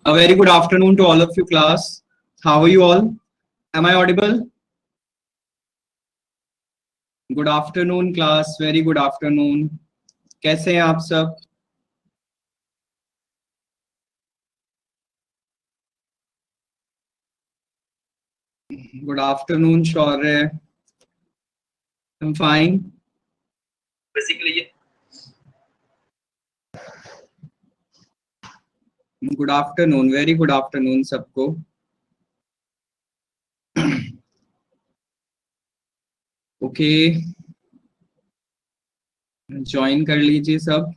A very good afternoon to all of you class. How are you all? Am I audible? Good afternoon class. Very good afternoon. कैसे हैं आप सब? Good afternoon Shaurya. I'm fine. Basically. Good afternoon. Very good afternoon सबको. Okay, join कर लीजिए सब.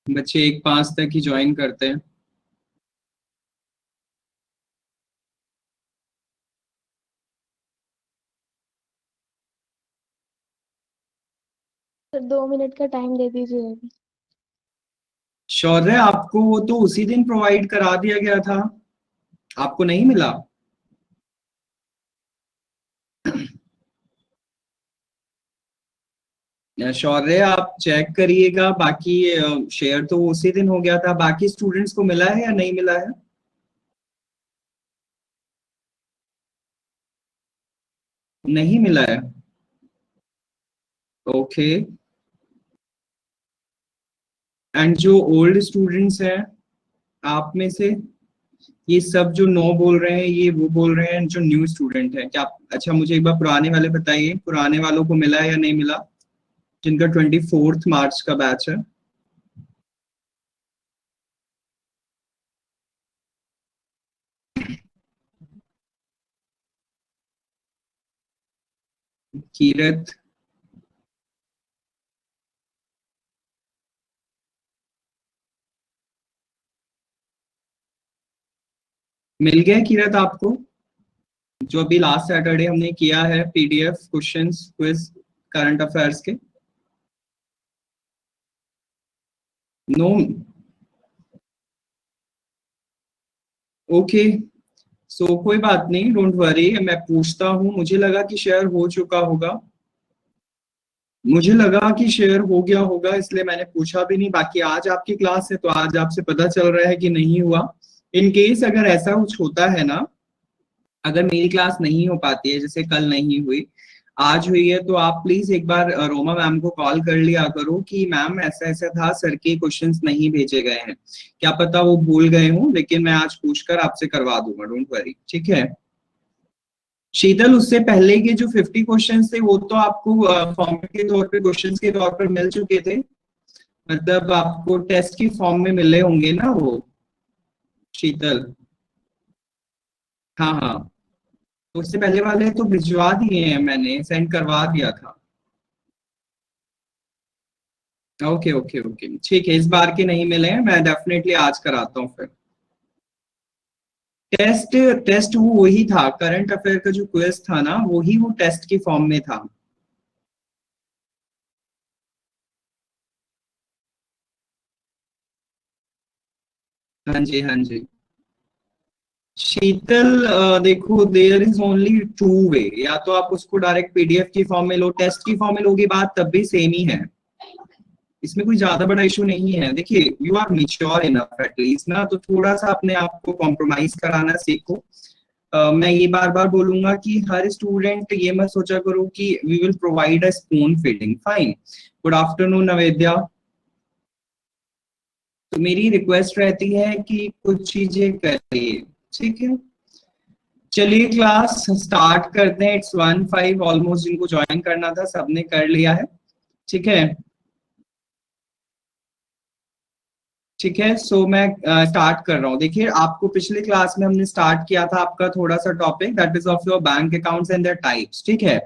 बच्चे 1-5 तक ही ज्वाइन करते हैं. सर 2 मिनट का टाइम दे दीजिए अभी. शौर्य, आपको वो तो उसी दिन प्रोवाइड करा दिया गया था, आपको नहीं मिला? शौर्य, आप चेक करिएगा. बाकी शेयर तो उसी दिन हो गया था. बाकी स्टूडेंट्स को मिला है या नहीं मिला है? नहीं मिला है. ओके. एंड जो ओल्ड स्टूडेंट्स हैं आप में से, ये सब जो नो बोल रहे हैं, ये वो बोल रहे हैं जो न्यू स्टूडेंट है क्या? अच्छा, मुझे एक बार पुराने वाले बताइए, पुराने वालों को मिला है या नहीं मिला, जिनका 24 मार्च का बैच है? कीरत, मिल गया कीरत आपको? जो अभी लास्ट सैटरडे हमने किया है PDF questions quiz current affairs के. नो. ओके, सो कोई बात नहीं, डोंट वरी. मैं पूछता हूँ, मुझे लगा कि शेयर हो चुका होगा. मुझे लगा कि शेयर हो गया होगा, इसलिए मैंने पूछा भी नहीं. बाकी आज आपकी क्लास है तो आज आपसे पता चल रहा है कि नहीं हुआ. इन केस अगर ऐसा कुछ होता है ना, अगर मेरी क्लास नहीं हो पाती है, जैसे कल नहीं हुई, आज हुई है, तो आप प्लीज एक बार रोमा मैम को कॉल कर लिया करो कि मैम ऐसा ऐसा था, सर के क्वेश्चंस नहीं भेजे गए हैं. क्या पता वो भूल गए हों, लेकिन मैं आज पूछकर आपसे करवा दूंगा, डोंट वरी. ठीक है शीतल, उससे पहले के जो 50 क्वेश्चंस थे वो तो आपको फॉर्म के तौर पे, क्वेश्चंस के तौर पर मिल चुके थे. मतलब आपको टेस्ट की फॉर्म में मिले होंगे ना वो, शीतल? हाँ हाँ, तो उससे पहले वाले तो भिजवा दिए हैं, मैंने सेंड करवा दिया था. ओके ओके ओके, ठीक है. इस बार के नहीं मिले हैं, मैं डेफिनेटली आज कराता हूँ फिर. टेस्ट टेस्ट वो वही था, करंट अफेयर का जो क्विज था ना, वही वो टेस्ट की फॉर्म में था. हाँ जी हाँ जी. शीतल, देखो, there is only two way. या तो आप उसको डायरेक्ट पीडीएफ की फॉर्म में लो, टेस्ट की फॉर्म में लोगे बात तब भी सेम ही है. इसमें कोई ज्यादा बड़ा इशू नहीं है. देखिए, you are mature enough at least ना, तो थोड़ा सा अपने आप को कॉम्प्रोमाइज कराना सीखो. मैं ये बार बार बोलूंगा कि हर स्टूडेंट ये मत सोचा करो कि we will provide a spoon feeding. Fine. Good afternoon Navedya. तो मेरी रिक्वेस्ट रहती है कि कुछ चीजें करिए. ठीक है, चलिए क्लास स्टार्ट करते हैं. It's 1:05 almost. जिनको ज्वाइन करना था सबने कर लिया है. ठीक है ठीक है, सो मैं स्टार्ट कर रहा हूँ। देखिए, आपको पिछले क्लास में हमने स्टार्ट किया था आपका थोड़ा सा topic, that is of your bank accounts and there types. ठीक है,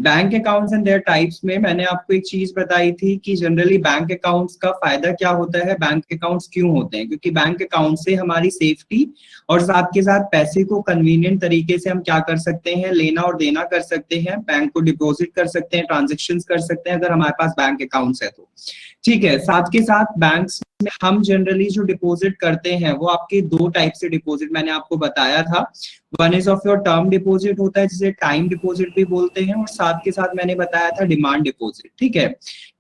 bank accounts and there types में मैंने आपको एक चीज बताई थी कि जनरली बैंक अकाउंट्स का फायदा क्या होता है, बैंक अकाउंट्स क्यों होते हैं, क्योंकि बैंक अकाउंट से हमारी सेफ्टी और साथ के साथ पैसे को कन्वीनियंट तरीके से हम क्या कर सकते हैं, लेना और देना कर सकते हैं, बैंक को डिपॉजिट कर सकते हैं, ट्रांजेक्शन कर सकते हैं अगर हमारे पास बैंक अकाउंट्स है तो। ठीक है, साथ के साथ बैंक्स में हम जनरली जो डिपॉजिट करते हैं वो आपके दो टाइप से डिपॉजिट मैंने आपको बताया था। One is of your term deposit होता है जिसे टाइम डिपॉजिट भी बोलते हैं, और साथ के साथ मैंने बताया था डिमांड डिपॉजिट। ठीक है,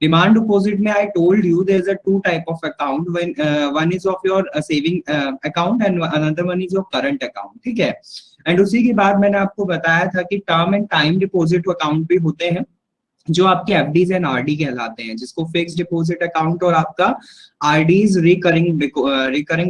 डिमांड डिपॉजिट में I told you there is a two type of account, one is of your saving account and another one is your current account. ठीक है, एंड उसी के बाद मैंने आपको बताया था कि term and time deposit account भी होते हैं जो आपके एफडीज एंड आरडी कहलाते हैं, जिसको फिक्स डिपॉजिट अकाउंट और आपका आरडीज रिकरिंग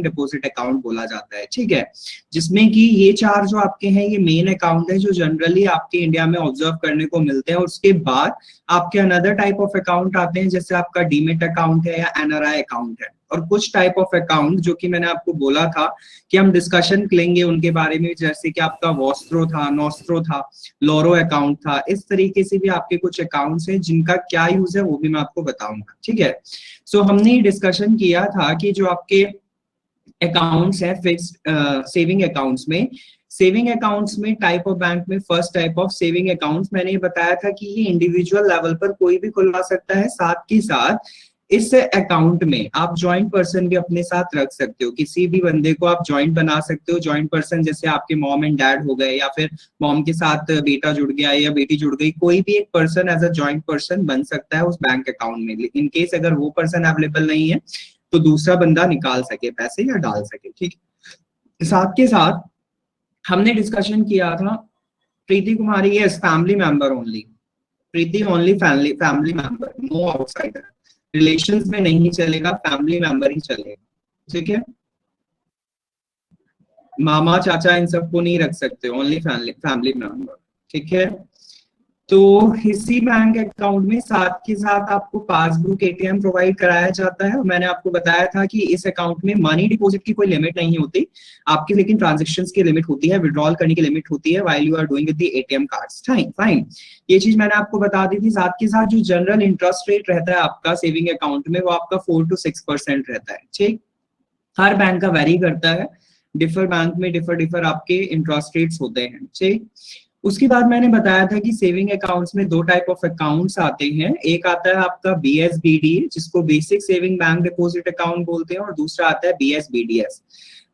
डिपॉजिट अकाउंट बोला जाता है। ठीक है, जिसमें कि ये चार जो आपके हैं ये मेन अकाउंट है जो जनरली आपके इंडिया में ऑब्जर्व करने को मिलते हैं। और उसके बाद आपके अनदर टाइप ऑफ अकाउंट आते हैं, जैसे आपका डीमेट अकाउंट है या एनआरआई अकाउंट है, और कुछ टाइप ऑफ अकाउंट जो कि मैंने आपको बोला था कि हम डिस्कशन लेंगे उनके बारे में, जैसे कि आपका वॉस्ट्रो था, नॉस्ट्रो था, लोरो अकाउंट था। इस तरीके से भी आपके कुछ अकाउंट्स हैं जिनका क्या यूज है वो भी मैं आपको बताऊंगा। ठीक है, सो हमने डिस्कशन किया था कि जो आपके अकाउंट्स है फिक्स्ड सेविंग अकाउंट्स में, सेविंग अकाउंट्स में टाइप ऑफ बैंक में first type of saving accounts मैंने ये बताया था कि ये इंडिविजुअल लेवल पर कोई भी खुलवा सकता है। साथ के साथ इस अकाउंट में आप जॉइंट पर्सन भी अपने साथ रख सकते हो, किसी भी बंदे को आप जॉइंट बना सकते हो। जॉइंट पर्सन जैसे आपके मॉम एंड डैड हो गए, या फिर मॉम के साथ बेटा जुड़ गया या बेटी जुड़ गई, कोई भी एक person as a joint person बन सकता है उस बैंक अकाउंट में, इन केस अगर वो पर्सन अवेलेबल नहीं है तो दूसरा बंदा निकाल सके पैसे या डाल सके। ठीक, साथ के साथ हमने डिस्कशन किया था Preeti Kumari yes family member only, Preeti only family member, no outsider, relations में नहीं चलेगा, फैमिली मेंबर ही चलेगा। ठीक है, मामा चाचा इन सबको नहीं रख सकते, ओनली फैमिली मेंबर। ठीक है, तो इसी बैंक अकाउंट में साथ के साथ आपको पासबुक एटीएम प्रोवाइड कराया जाता है। मैंने आपको बताया था कि इस अकाउंट में मनी डिपॉजिट की कोई लिमिट नहीं होती आपकी, लेकिन ट्रांजैक्शंस की लिमिट होती है, विड्रॉल करने की लिमिट होती है while you are doing with the ATM cards. Fine, ये चीज मैंने आपको बता दी थी। साथ के साथ जो जनरल इंटरेस्ट रेट रहता है आपका सेविंग अकाउंट में वो आपका 4 to 6% रहता है। ठीक, हर बैंक का वेरी करता है, डिफर बैंक में डिफर आपके इंटरेस्ट रेट्स होते हैं। ठीक, उसके बाद मैंने बताया था कि सेविंग अकाउंट्स में दो टाइप ऑफ अकाउंट्स आते हैं, एक आता है आपका बीएसबीडी जिसको basic saving bank deposit account बोलते हैं, और दूसरा आता है BSBDS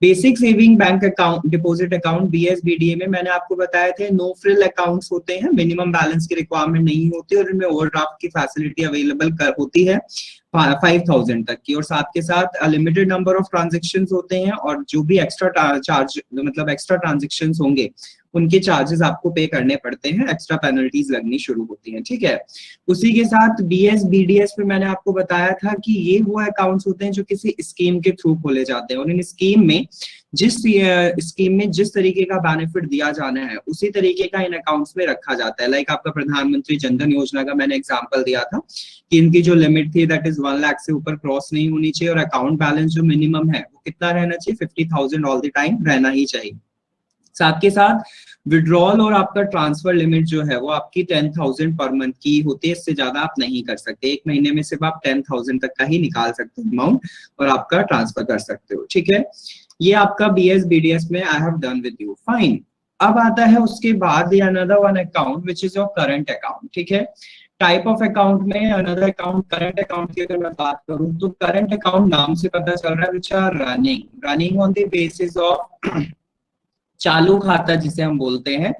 basic saving bank account deposit account. BSBDA में मैंने आपको बताया था नो फ्रिल अकाउंट्स होते हैं, मिनिमम बैलेंस की रिक्वायरमेंट नहीं होती और इनमें ओवरड्राफ्ट की फैसिलिटी अवेलेबल होती है 5000 तक की, और साथ के साथ लिमिटेड नंबर ऑफ ट्रांजेक्शन्स होते हैं, और जो भी एक्स्ट्रा चार्ज मतलब एक्स्ट्रा ट्रांजेक्शन्स होंगे उनके चार्जेस आपको पे करने पड़ते हैं, एक्स्ट्रा पेनल्टीज लगनी शुरू होती हैं। ठीक है, उसी के साथ बीएसबीडीएस पे मैंने आपको बताया था कि ये वो अकाउंट्स होते हैं जो किसी स्कीम के थ्रू खोले जाते हैं, और इन स्कीम में जिस तरीके का बेनिफिट दिया जाना है उसी तरीके का इन अकाउंट्स में रखा जाता है। लाइक आपका प्रधानमंत्री जनधन योजना का मैंने एग्जांपल दिया था कि इनकी जो लिमिट थी दैट इज 1 लाख से ऊपर क्रॉस नहीं होनी चाहिए, और अकाउंट बैलेंस जो मिनिमम है वो कितना रहना चाहिए, 50,000 ऑल द टाइम रहना ही चाहिए। साथ के साथ विड्रॉल और आपका ट्रांसफर लिमिट जो है वो आपकी 10,000 पर मंथ की होती है, इससे ज्यादा आप नहीं कर सकते। एक महीने में सिर्फ आप 10,000 तक का ही निकाल सकते हो अमाउंट और आपका ट्रांसफर कर सकते हो। ठीक है, ये आपका बीएसबीडीएस में I have done with you. Fine, अब आता है उसके बाद another one account which is your current account. ठीक है, टाइप ऑफ अकाउंट में अनदर अकाउंट करंट अकाउंट की अगर मैं बात करूं तो करंट अकाउंट नाम से पता चल रहा है which are running on the basis of चालू खाता जिसे हम बोलते हैं।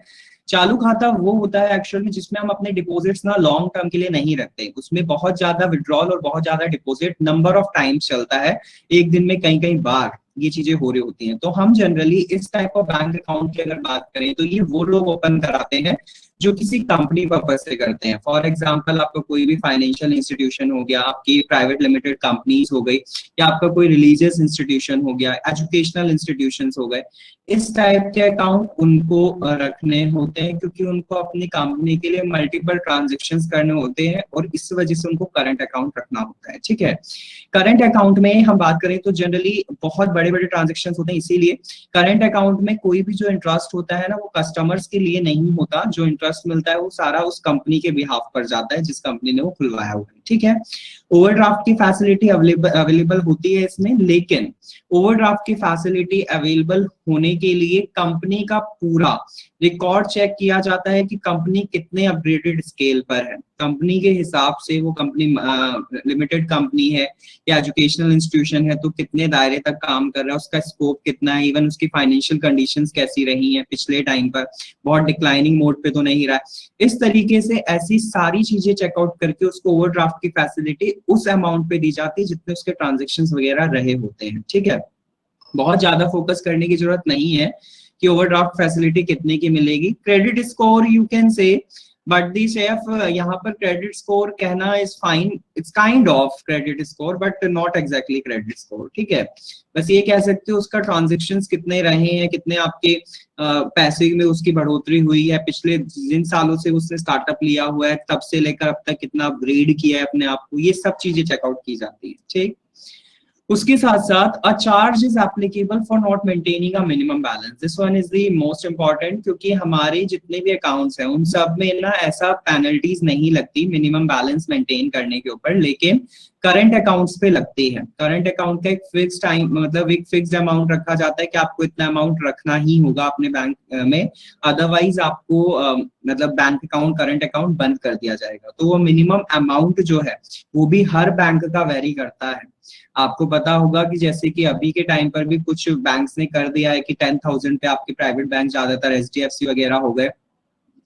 चालू खाता वो होता है एक्चुअल में जिसमें हम अपने डिपॉजिट्स ना लॉन्ग टर्म के लिए नहीं रखते, उसमें बहुत ज्यादा विड्रॉल और बहुत ज्यादा डिपॉजिट नंबर ऑफ टाइम्स चलता है, एक दिन में कई बार ये चीजें हो रही होती हैं। तो हम जनरली इस टाइप ऑफ बैंक अकाउंट की अगर बात करें तो ये वो लोग ओपन कराते हैं जो किसी कंपनी पर्पज से करते हैं। फॉर एग्जांपल आपका कोई भी फाइनेंशियल इंस्टीट्यूशन हो गया, आपकी प्राइवेट लिमिटेड कंपनीज हो गई, या आपका कोई रिलीजियस इंस्टीट्यूशन हो गया, एजुकेशनल इंस्टीट्यूशंस हो गए, इस टाइप के अकाउंट उनको रखने होते हैं क्योंकि उनको अपनी कंपनी के लिए मल्टीपल ट्रांजेक्शंस करने होते हैं और इस वजह से उनको करंट अकाउंट रखना होता है। ठीक है, करंट अकाउंट में हम बात करें तो जनरली बहुत बड़े बड़े ट्रांजेक्शंस होते हैं, इसीलिए करंट अकाउंट में कोई भी जो इंटरेस्ट होता है ना वो कस्टमर्स के लिए नहीं होता। जो इंटरेस्ट मिलता है वो सारा उस कंपनी के बिहाफ पर जाता है जिस कंपनी ने वो खुलवाया हुआ है। ठीक है, ओवरड्राफ्ट की फैसिलिटी अवेलेबल होती है इसमें, लेकिन ओवरड्राफ्ट की फैसिलिटी अवेलेबल होने के लिए कंपनी का पूरा रिकॉर्ड चेक किया जाता है कि कंपनी कितने अपग्रेडेड स्केल पर है। कंपनी के हिसाब से वो कंपनी लिमिटेड कंपनी है या एजुकेशनल इंस्टीट्यूशन है तो कितने दायरे तक काम कर रहा है, उसका स्कोप कितना है, इवन उसकी फाइनेंशियल कंडीशंस कैसी रही हैं पिछले टाइम पर, बहुत डिक्लाइनिंग मोड पे तो नहीं रहा है। इस तरीके से ऐसी सारी चीजें चेकआउट करके उसको ओवरड्राफ्ट की फैसिलिटी उस अमाउंट पे दी जाती है जितने उसके ट्रांजेक्शंस वगैरह रहे होते हैं। ठीक है, बहुत ज्यादा फोकस करने की जरूरत नहीं है कि ओवरड्राफ्ट फैसिलिटी कितने की मिलेगी। क्रेडिट स्कोर यू कैन से, बट दी शेफ यहाँ पर क्रेडिट स्कोर कहना is fine, it's kind of credit score but not exactly credit score. ठीक है, बस ये कह सकते हो उसका ट्रांजेक्शंस कितने रहे हैं, कितने आपके पैसे में उसकी बढ़ोतरी हुई है, पिछले जिन सालों से उसने स्टार्टअप लिया हुआ है तब से लेकर अब तक कितना अपग्रेड किया है अपने आप को, ये सब चीजें चेकआउट की जाती है। ठीक, उसके साथ साथ a charge is applicable for not maintaining a minimum balance. This one is the most important, क्योंकि हमारे जितने भी अकाउंट्स हैं उन सब में ना ऐसा पेनल्टीज नहीं लगती मिनिमम बैलेंस मेंटेन करने के ऊपर, लेकिन करंट अकाउंट्स पे लगती है। करंट अकाउंट का एक फिक्स टाइम मतलब एक फिक्स्ड अमाउंट रखा जाता है कि आपको इतना अमाउंट रखना ही होगा अपने बैंक में, अदरवाइज आपको मतलब बैंक अकाउंट करंट अकाउंट बंद कर दिया जाएगा। तो वो मिनिमम अमाउंट जो है वो भी हर बैंक का वेरी करता है। आपको पता होगा कि जैसे कि अभी के टाइम पर भी कुछ बैंक्स ने कर दिया है कि 10,000 पे आपके प्राइवेट बैंक, ज्यादातर एचडीएफसी वगैरह हो गए,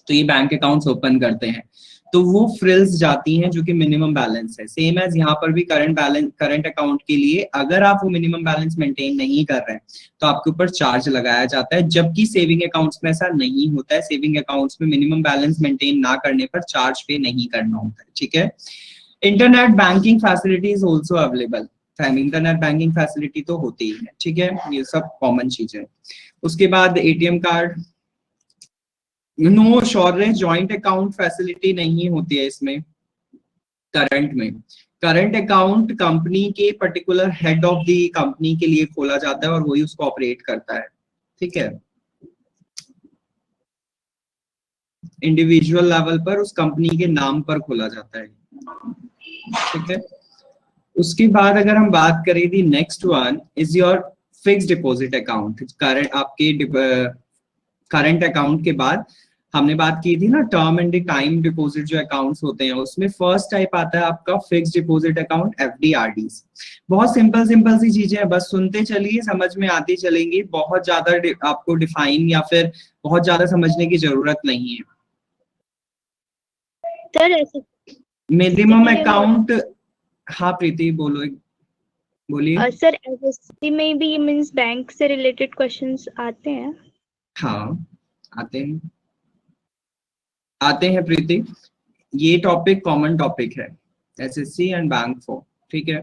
तो ये बैंक अकाउंट्स ओपन करते हैं तो वो फ्रिल्स जाती हैं जो कि मिनिमम बैलेंस है। सेम एज यहाँ पर भी करंट अकाउंट के लिए अगर आप वो मिनिमम बैलेंस मेंटेन नहीं कर रहे हैं तो आपके ऊपर चार्ज लगाया जाता है, जबकि सेविंग अकाउंट्स में ऐसा नहीं होता है। सेविंग अकाउंट्स में मिनिमम बैलेंस मेंटेन ना करने पर चार्ज पे नहीं करना होता है। ठीक है, internet banking facility is also available. Internet banking facility तो होती ही है। ठीक है, ये सब कॉमन चीजें। उसके बाद ATM card, no surety joint account facility नहीं होती है इसमें। करंट में करंट अकाउंट कंपनी के particular head of the company के लिए खोला जाता है और वही उसको ऑपरेट करता है। ठीक है, इंडिविजुअल लेवल पर उस कंपनी के नाम पर खोला जाता है। ठीक है, उसके बाद अगर हम बात करें the next one is your fix deposit account. Current आपके करंट अकाउंट के बाद हमने बात की थी ना टर्म एंड टाइम डिपॉजिट जो अकाउंट्स होते हैं, उसमें फर्स्ट टाइप आता है आपका fix deposit account, FD RDs. बहुत सिंपल सिंपल सी चीजें हैं, बस सुनते चलिए समझ में आती चलेंगी, बहुत ज्यादा आपको डिफाइन या फिर बहुत ज्यादा समझने की जरूरत नहीं है। सर मिनिमम अकाउंट, हाँ प्रीति बोलो, बोलिए। सर एसएससी में भी मींस बैंक से रिलेटेड क्वेश्चंस आते हैं? हाँ आते हैं प्रीति, ये टॉपिक कॉमन टॉपिक है एसएससी एंड बैंक फॉर। ठीक है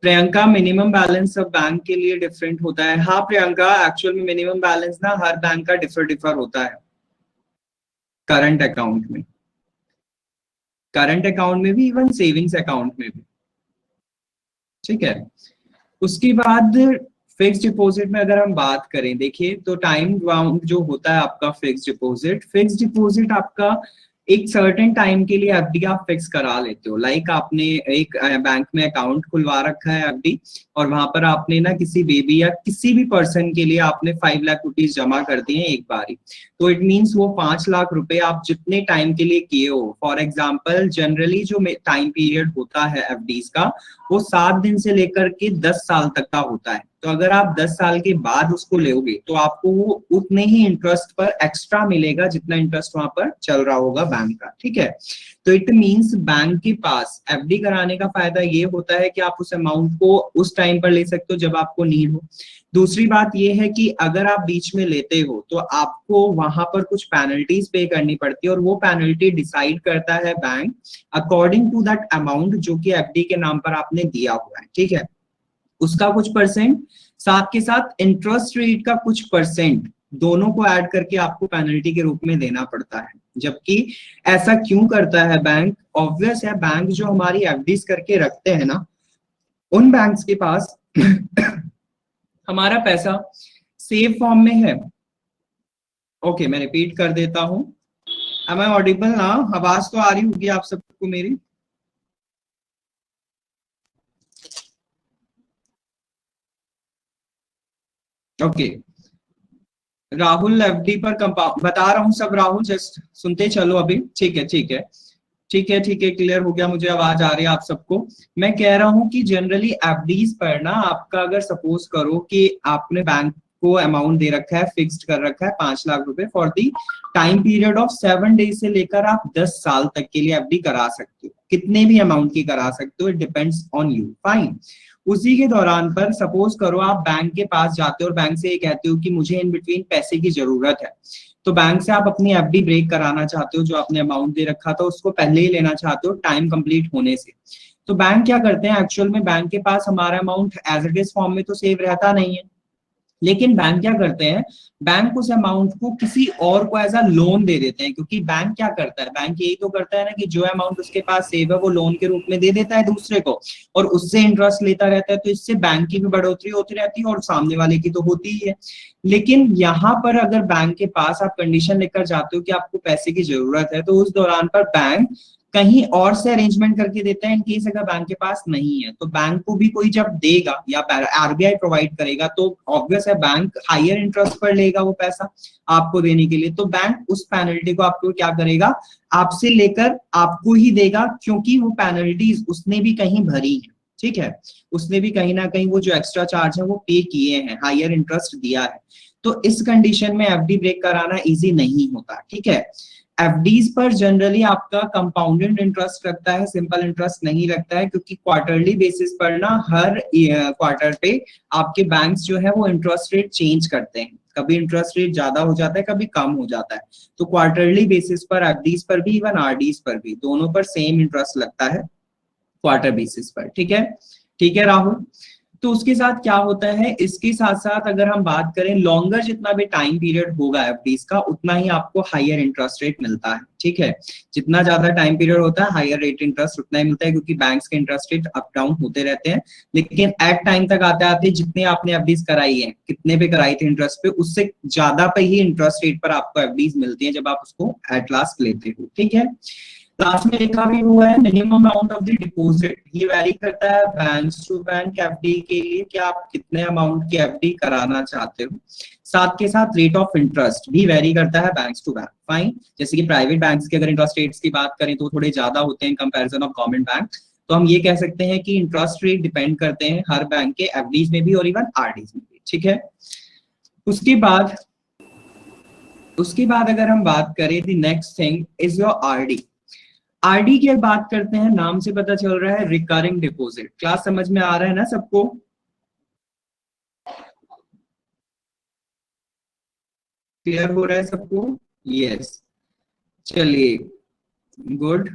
प्रियंका, मिनिमम बैलेंस सब बैंक के लिए डिफरेंट होता है। हाँ प्रियंका, एक्चुअल में मिनिमम बैलेंस ना हर बैंक का डिफर होता है। करंट अकाउंट में भी, इवन सेविंग्स अकाउंट में भी। ठीक है, उसके बाद फिक्स डिपॉजिट में अगर हम बात करें, देखिए तो टाइम बाउंड जो होता है आपका फिक्स डिपॉजिट आपका एक सर्टेन टाइम के लिए एफडी आप फिक्स करा लेते हो। लाइक आपने एक बैंक में अकाउंट खुलवा रखा है एफडी, और वहां पर आपने ना किसी बेबी या किसी भी पर्सन के लिए आपने 5 लाख रुपीज जमा कर दिए एक बारी, तो इट मीन्स वो 5 लाख रुपए आप जितने टाइम के लिए किए हो, फॉर एग्जाम्पल जनरली जो टाइम पीरियड होता है एफडीज का वो 7 दिन से लेकर के 10 साल तक का होता है। तो तो अगर आप 10 साल के बाद उसको लोगे तो आपको वो उतने ही इंटरेस्ट पर एक्स्ट्रा मिलेगा जितना इंटरेस्ट वहां पर चल रहा होगा बैंक का, ठीक है। तो इट मींस बैंक के पास एफडी कराने का फायदा ये होता है कि आप उस अमाउंट को उस टाइम पर ले सकते हो जब आपको नीड हो। दूसरी बात यह है कि अगर आप बीच में लेते हो तो आपको वहां पर कुछ पेनल्टीज पे करनी पड़ती है, और वो पेनल्टी डिसाइड करता है bank according to that amount जो कि एफडी के नाम पर आपने दिया हुआ है, ठीक है। उसका कुछ परसेंट, साथ के साथ इंटरेस्ट रेट का कुछ परसेंट, दोनों को ऐड करके आपको पेनल्टी के रूप में देना पड़ता है। जबकि ऐसा क्यों करता है बैंक? ऑब्वियस है, बैंक जो हमारी एफडीज करके रखते हैं ना, उन बैंक्स के पास हमारा पैसा सेव फॉर्म में है। ओके, मैं रिपीट कर देता हूं। एम आई ऑडिबल ना? आवाज तो आ रही होगी आप सबको मेरी? ओके, राहुल एफडी पर कंपाउंड बता रहा हूं सब, राहुल जस्ट सुनते चलो अभी, ठीक है ठीक है ठीक है ठीक है, क्लियर हो गया, मुझे आवाज आ रही है आप सबको। मैं कह रहा हूं कि जनरली एफडीज पर ना आपका, अगर सपोज करो कि आपने बैंक को अमाउंट दे रखा है, फिक्स्ड कर रखा है 5 लाख रुपए for the time period of 7 days से लेकर आप 10 साल तक के लिए एफडी करा सकते हो, कितने भी अमाउंट की करा सकते हो, it depends on you, fine. उसी के दौरान पर सपोज करो आप बैंक के पास जाते हो और बैंक से ये कहते हो कि मुझे इन बिटवीन पैसे की जरूरत है, तो बैंक से आप अपनी एफडी ब्रेक कराना चाहते हो, जो आपने अमाउंट दे रखा था उसको पहले ही लेना चाहते हो टाइम कंप्लीट होने से। तो बैंक क्या करते हैं, एक्चुअल में बैंक के पास हमारा amount as it is form में तो सेव रहता नहीं है, लेकिन बैंक क्या करते हैं, बैंक उस अमाउंट को किसी और को एज अ लोन दे देते हैं। क्योंकि बैंक क्या करता है, बैंक यही तो करता है ना कि जो अमाउंट उसके पास सेव है वो लोन के रूप में दे देता है दूसरे को, और उससे इंटरेस्ट लेता रहता है। तो इससे बैंक की भी बढ़ोतरी होती रहती है और सामने वाले की तो होती ही है। लेकिन यहाँ पर अगर बैंक के पास आप कंडीशन लेकर जाते हो कि आपको पैसे की जरूरत है, तो उस दौरान पर बैंक कहीं और से अरेंजमेंट करके देता है, इन केस अगर बैंक के पास नहीं है। तो बैंक को भी कोई जब देगा या आरबीआई प्रोवाइड करेगा तो ऑब्वियस है बैंक हायर इंटरेस्ट पर लेगा वो पैसा आपको देने के लिए। तो बैंक उस पेनल्टी को आपको क्या करेगा, आपसे लेकर आपको ही देगा, क्योंकि वो पेनल्टीज उसने भी कहीं भरी है, ठीक है। उसने भी कहीं ना कहीं वो जो एक्स्ट्रा चार्ज है वो पे किए हैं, हायर इंटरेस्ट दिया है। तो इस कंडीशन में एफडी ब्रेक कराना इजी नहीं होता, ठीक है। एफडीज पर जनरली आपका कंपाउंडेड इंटरेस्ट लगता है, सिंपल इंटरेस्ट नहीं लगता है, क्योंकि क्वार्टरली बेसिस पर ना हर क्वार्टर पे आपके बैंक्स जो है वो इंटरेस्ट रेट चेंज करते हैं, कभी इंटरेस्ट रेट ज्यादा हो जाता है, कभी कम हो जाता है। तो क्वार्टरली बेसिस पर एफडीज पर भी, इवन आरडीज पर भी, दोनों पर सेम इंटरेस्ट लगता है क्वार्टर बेसिस पर, ठीक है। ठीक है राहुल, तो उसके साथ क्या होता है, इसके साथ साथ अगर हम बात करें लॉन्गर जितना भी टाइम पीरियड होगा एफडीज का, उतना ही आपको हायर इंटरेस्ट रेट मिलता है, ठीक है। जितना ज्यादा टाइम पीरियड होता है हायर रेट इंटरेस्ट उतना ही मिलता है, क्योंकि बैंक्स के इंटरेस्ट रेट अप डाउन होते रहते हैं। लेकिन एट टाइम तक आते आते जितने आपने एफडीज कराई है, कितने पे कराई थी इंटरेस्ट पे, उससे ज्यादा पे ही इंटरेस्ट रेट पर आपको एफडीज मिलती है जब आप उसको एट लास्ट लेते हो, ठीक है। लास्ट में लिखा भी हुआ है minimum amount of the deposit, ये वैरी करता है बैंक टू बैंक एफडी के लिए कि आप कितने अमाउंट की एफडी कराना चाहते हो। साथ के साथ रेट ऑफ इंटरेस्ट भी वैरी करता है बैंक टू बैंक, फाइन। जैसे कि प्राइवेट बैंक्स के अगर इंटरेस्ट रेट्स की बात करें तो थोड़े ज्यादा होते हैं in comparison of government bank. तो हम ये कह सकते हैं कि इंटरेस्ट रेट डिपेंड करते हैं हर बैंक के एफडीज में भी और इवन आरडीज में भी, ठीक है। उसके बाद अगर हम बात करें the next thing is your RD. RD की बात करते हैं, नाम से पता चल रहा है रिकरिंग डिपॉजिट। क्लास समझ में आ रहा है ना सबको? क्लियर हो रहा है सबको? यस, चलिए गुड।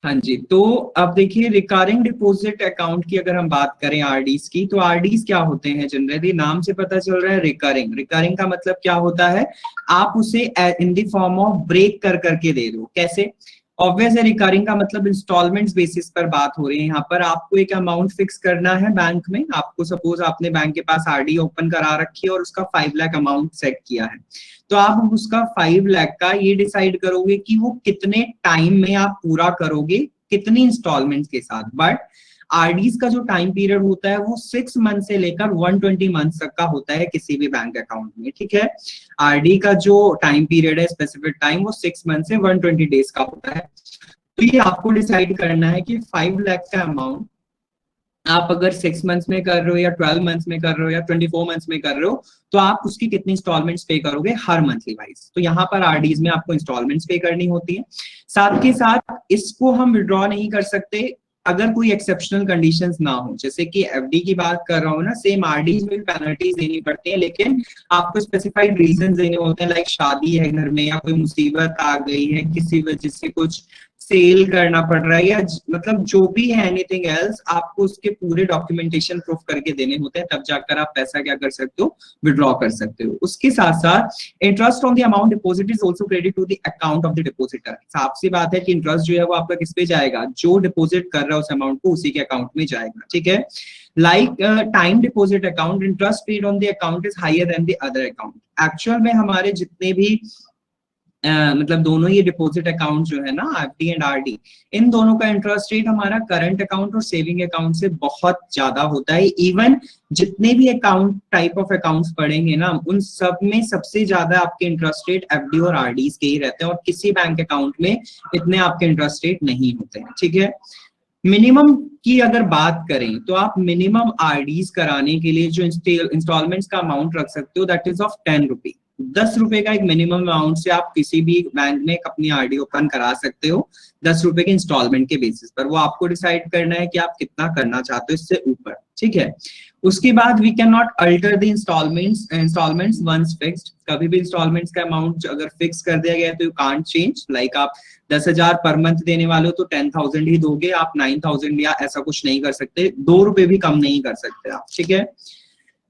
हाँ जी, तो अब देखिए रिकरिंग डिपॉजिट अकाउंट की अगर हम बात करें आरडीज की, तो आरडीज क्या होते हैं, जनरली नाम से पता चल रहा है रिकरिंग। रिकरिंग का मतलब क्या होता है, आप उसे in the form of break कर करके दे दो। कैसे? ऑब्वियस है, रिकरिंग का मतलब इंस्टॉलमेंट्स बेसिस पर बात हो रही है। यहाँ पर आपको एक अमाउंट फिक्स करना है बैंक में, आपको सपोज आपने बैंक के पास आरडी ओपन करा रखी है और उसका 5 लाख अमाउंट सेट किया है, तो आप उसका 5 लाख का ये डिसाइड करोगे कि वो कितने टाइम में आप पूरा करोगे, कितनी इंस्टॉलमेंट्स के साथ। बट आरडीज का जो टाइम पीरियड होता है वो 6 मंथ से लेकर 120 मंथ तक का होता है किसी भी बैंक अकाउंट में, ठीक है। आरडी का जो टाइम पीरियड है, स्पेसिफिक टाइम, वो 6 मंथ से 120 डेज का होता है। तो ये आपको डिसाइड करना है कि 5 लाख का अमाउंट आप अगर 6 मंथ्स में कर रहे हो या 12 मंथ्स में कर रहे हो या 24 मंथ्स में कर रहे हो, तो आप उसकी कितनी इंस्टॉलमेंट्स पे करोगे हर मंथली वाइज। तो यहाँ पर आरडीज में आपको इंस्टॉलमेंट्स पे करनी होती है। साथ के साथ इसको हम विड्रॉ नहीं कर सकते अगर कोई एक्सेप्शनल कंडीशंस ना हो। जैसे कि एफडी की बात कर रहा हूँ ना, सेम आरडीज में पेनल्टीज देनी पड़ती है, लेकिन आपको स्पेसिफाइड रीजन देने होते हैं, लाइक शादी है घर में या कोई मुसीबत आ गई है, किसी वजह से कुछ सेल करना पड़ रहा है, या मतलब जो भी है एनीथिंग एल्स, आपको उसके पूरे डॉक्यूमेंटेशन प्रूफ करके देने होते हैं, तब जाकर आप पैसा क्या कर सकते हो, विड्रॉ कर सकते हो। उसके साथ साथ interest on the amount deposit is also credit to the account of the depositor. साफ सी बात है कि इंटरेस्ट जो है वो आपका किस पे जाएगा, जो डिपॉजिट कर रहा है उस अमाउंट को उसी के अकाउंट में जाएगा, ठीक है। Like time deposit account, interest paid on the account is higher than the other account. Actual में हमारे जितने भी मतलब दोनों ये डिपॉजिट अकाउंट जो है ना, एफडी एंड आरडी, इन दोनों का इंटरेस्ट रेट हमारा करंट अकाउंट और सेविंग अकाउंट से बहुत ज्यादा होता है। इवन जितने भी अकाउंट टाइप ऑफ अकाउंट्स पढ़ेंगे ना, उन सब में सबसे ज्यादा आपके इंटरेस्ट रेट एफडी और आरडी के ही रहते हैं, और किसी बैंक अकाउंट में इतने आपके इंटरेस्ट रेट नहीं होते हैं, ठीक है। मिनिमम की अगर बात करें तो आप मिनिमम आरडीज कराने के लिए जो इंस्टॉलमेंट्स का अमाउंट रख सकते हो, दैट इज ऑफ 10 रुपी। 10 रुपए का एक मिनिमम अमाउंट से आप किसी भी बैंक में अपनी आरडी ओपन करा सकते हो, 10 रुपए के इंस्टॉलमेंट के बेसिस पर। वो आपको डिसाइड करना है कि आप कितना करना चाहते हो इससे ऊपर, ठीक है। उसके बाद we can not alter the instalments once fixed. कभी भी इंस्टॉलमेंट्स का अमाउंट अगर फिक्स कर दिया गया है तो यू कांट चेंज। लाइक आप 10,000 पर मंथ देने वाले हो तो 10,000 ही दोगे, आप 9,000 या ऐसा कुछ नहीं कर सकते, 2 रुपए भी कम नहीं कर सकते आप, ठीक है।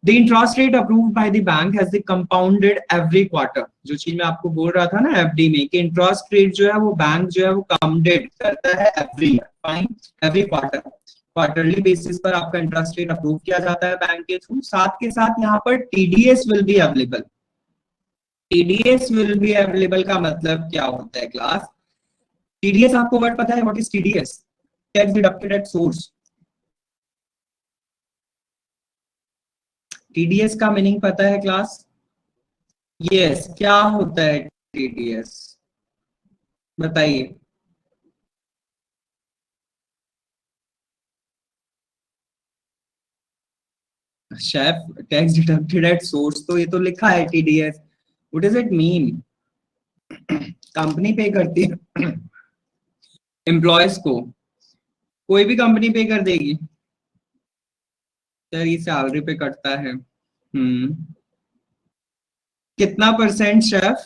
The interest rate approved by the bank has the compounded every quarter। जो चीज मैं आपको बोल रहा था ना एफडी में, कि इंटरेस्ट रेट जो है वो बैंक जो है वो कंपाउंडेड करता है every year, fine, every quarter, quarterly basis पर आपका इंटरेस्ट रेट अप्रूव किया जाता है बैंक के थ्रू। साथ के साथ यहाँ पर TDS will be available. TDS will be available का मतलब क्या होता है क्लास? टीडीएस आपको वर्ड पता है, what is TDS? Tax deducted at source. TDS का मीनिंग पता है क्लास? यस, क्या होता है टीडीएस, बताइए। Chef, tax deducted at source, तो ये तो लिखा है TDS, what does it mean? Company पे करती है एम्प्लॉयज को, कोई भी कंपनी पे कर देगी सर, ये सैलरी पे कटता है। कितना परसेंट शेफ?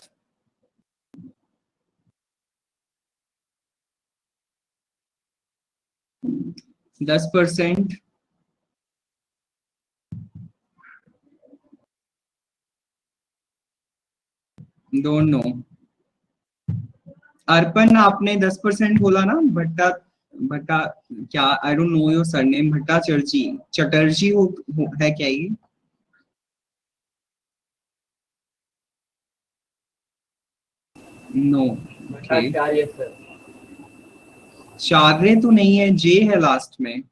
10%? Don't know. अर्पण, आपने 10% बोला ना? भट्टा, भट्टा क्या, I don't know your surname, Bhattacharjee, Chatterjee है क्या ये? नो, शार्रे तो नहीं है, जे है लास्ट में।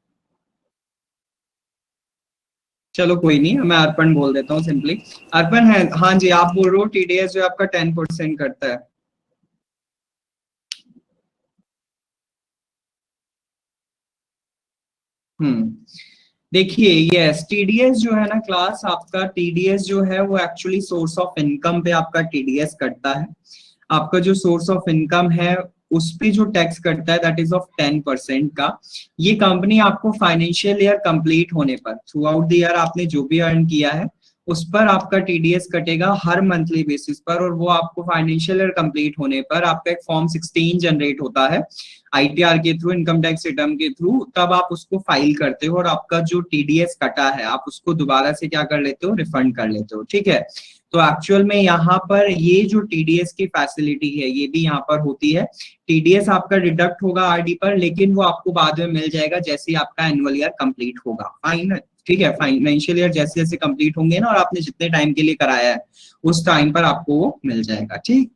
चलो कोई नहीं, मैं अर्पण बोल देता हूँ सिंपली। अर्पण है, हाँ जी, आप बोल रहे हो टीडीएस जो आपका 10% करता है। देखिए, यस, टीडीएस जो है ना क्लास, आपका टीडीएस जो है वो एक्चुअली सोर्स ऑफ इनकम पे आपका टीडीएस कटता है। आपका जो सोर्स ऑफ इनकम है उस पे जो टैक्स कटता है दैट इज ऑफ 10% का। ये कंपनी आपको फाइनेंशियल ईयर कंप्लीट होने पर, थ्रू आउट द ईयर आपने जो भी अर्न किया है उस पर आपका टीडीएस कटेगा हर मंथली बेसिस पर, और वो आपको फाइनेंशियल ईयर कंप्लीट होने पर आपका एक फॉर्म 16 जनरेट होता है आईटीआर के थ्रू, इनकम टैक्स रिटर्न के थ्रू, तब आप उसको फाइल करते हो और आपका जो टीडीएस कटा है आप उसको दोबारा से क्या कर लेते हो, रिफंड कर लेते हो, ठीक है। तो एक्चुअल में यहाँ पर ये जो टीडीएस की फैसिलिटी है ये भी यहाँ पर होती है। टीडीएस आपका डिडक्ट होगा आरडी पर, लेकिन वो आपको बाद में मिल जाएगा जैसे ही आपका एनुअल ईयर कंप्लीट होगा, फाइन, ठीक है। फाइनेंशियल ईयर जैसे जैसे कंप्लीट होंगे ना और आपने जितने टाइम के लिए कराया है उस टाइम पर आपको वो मिल जाएगा, ठीक।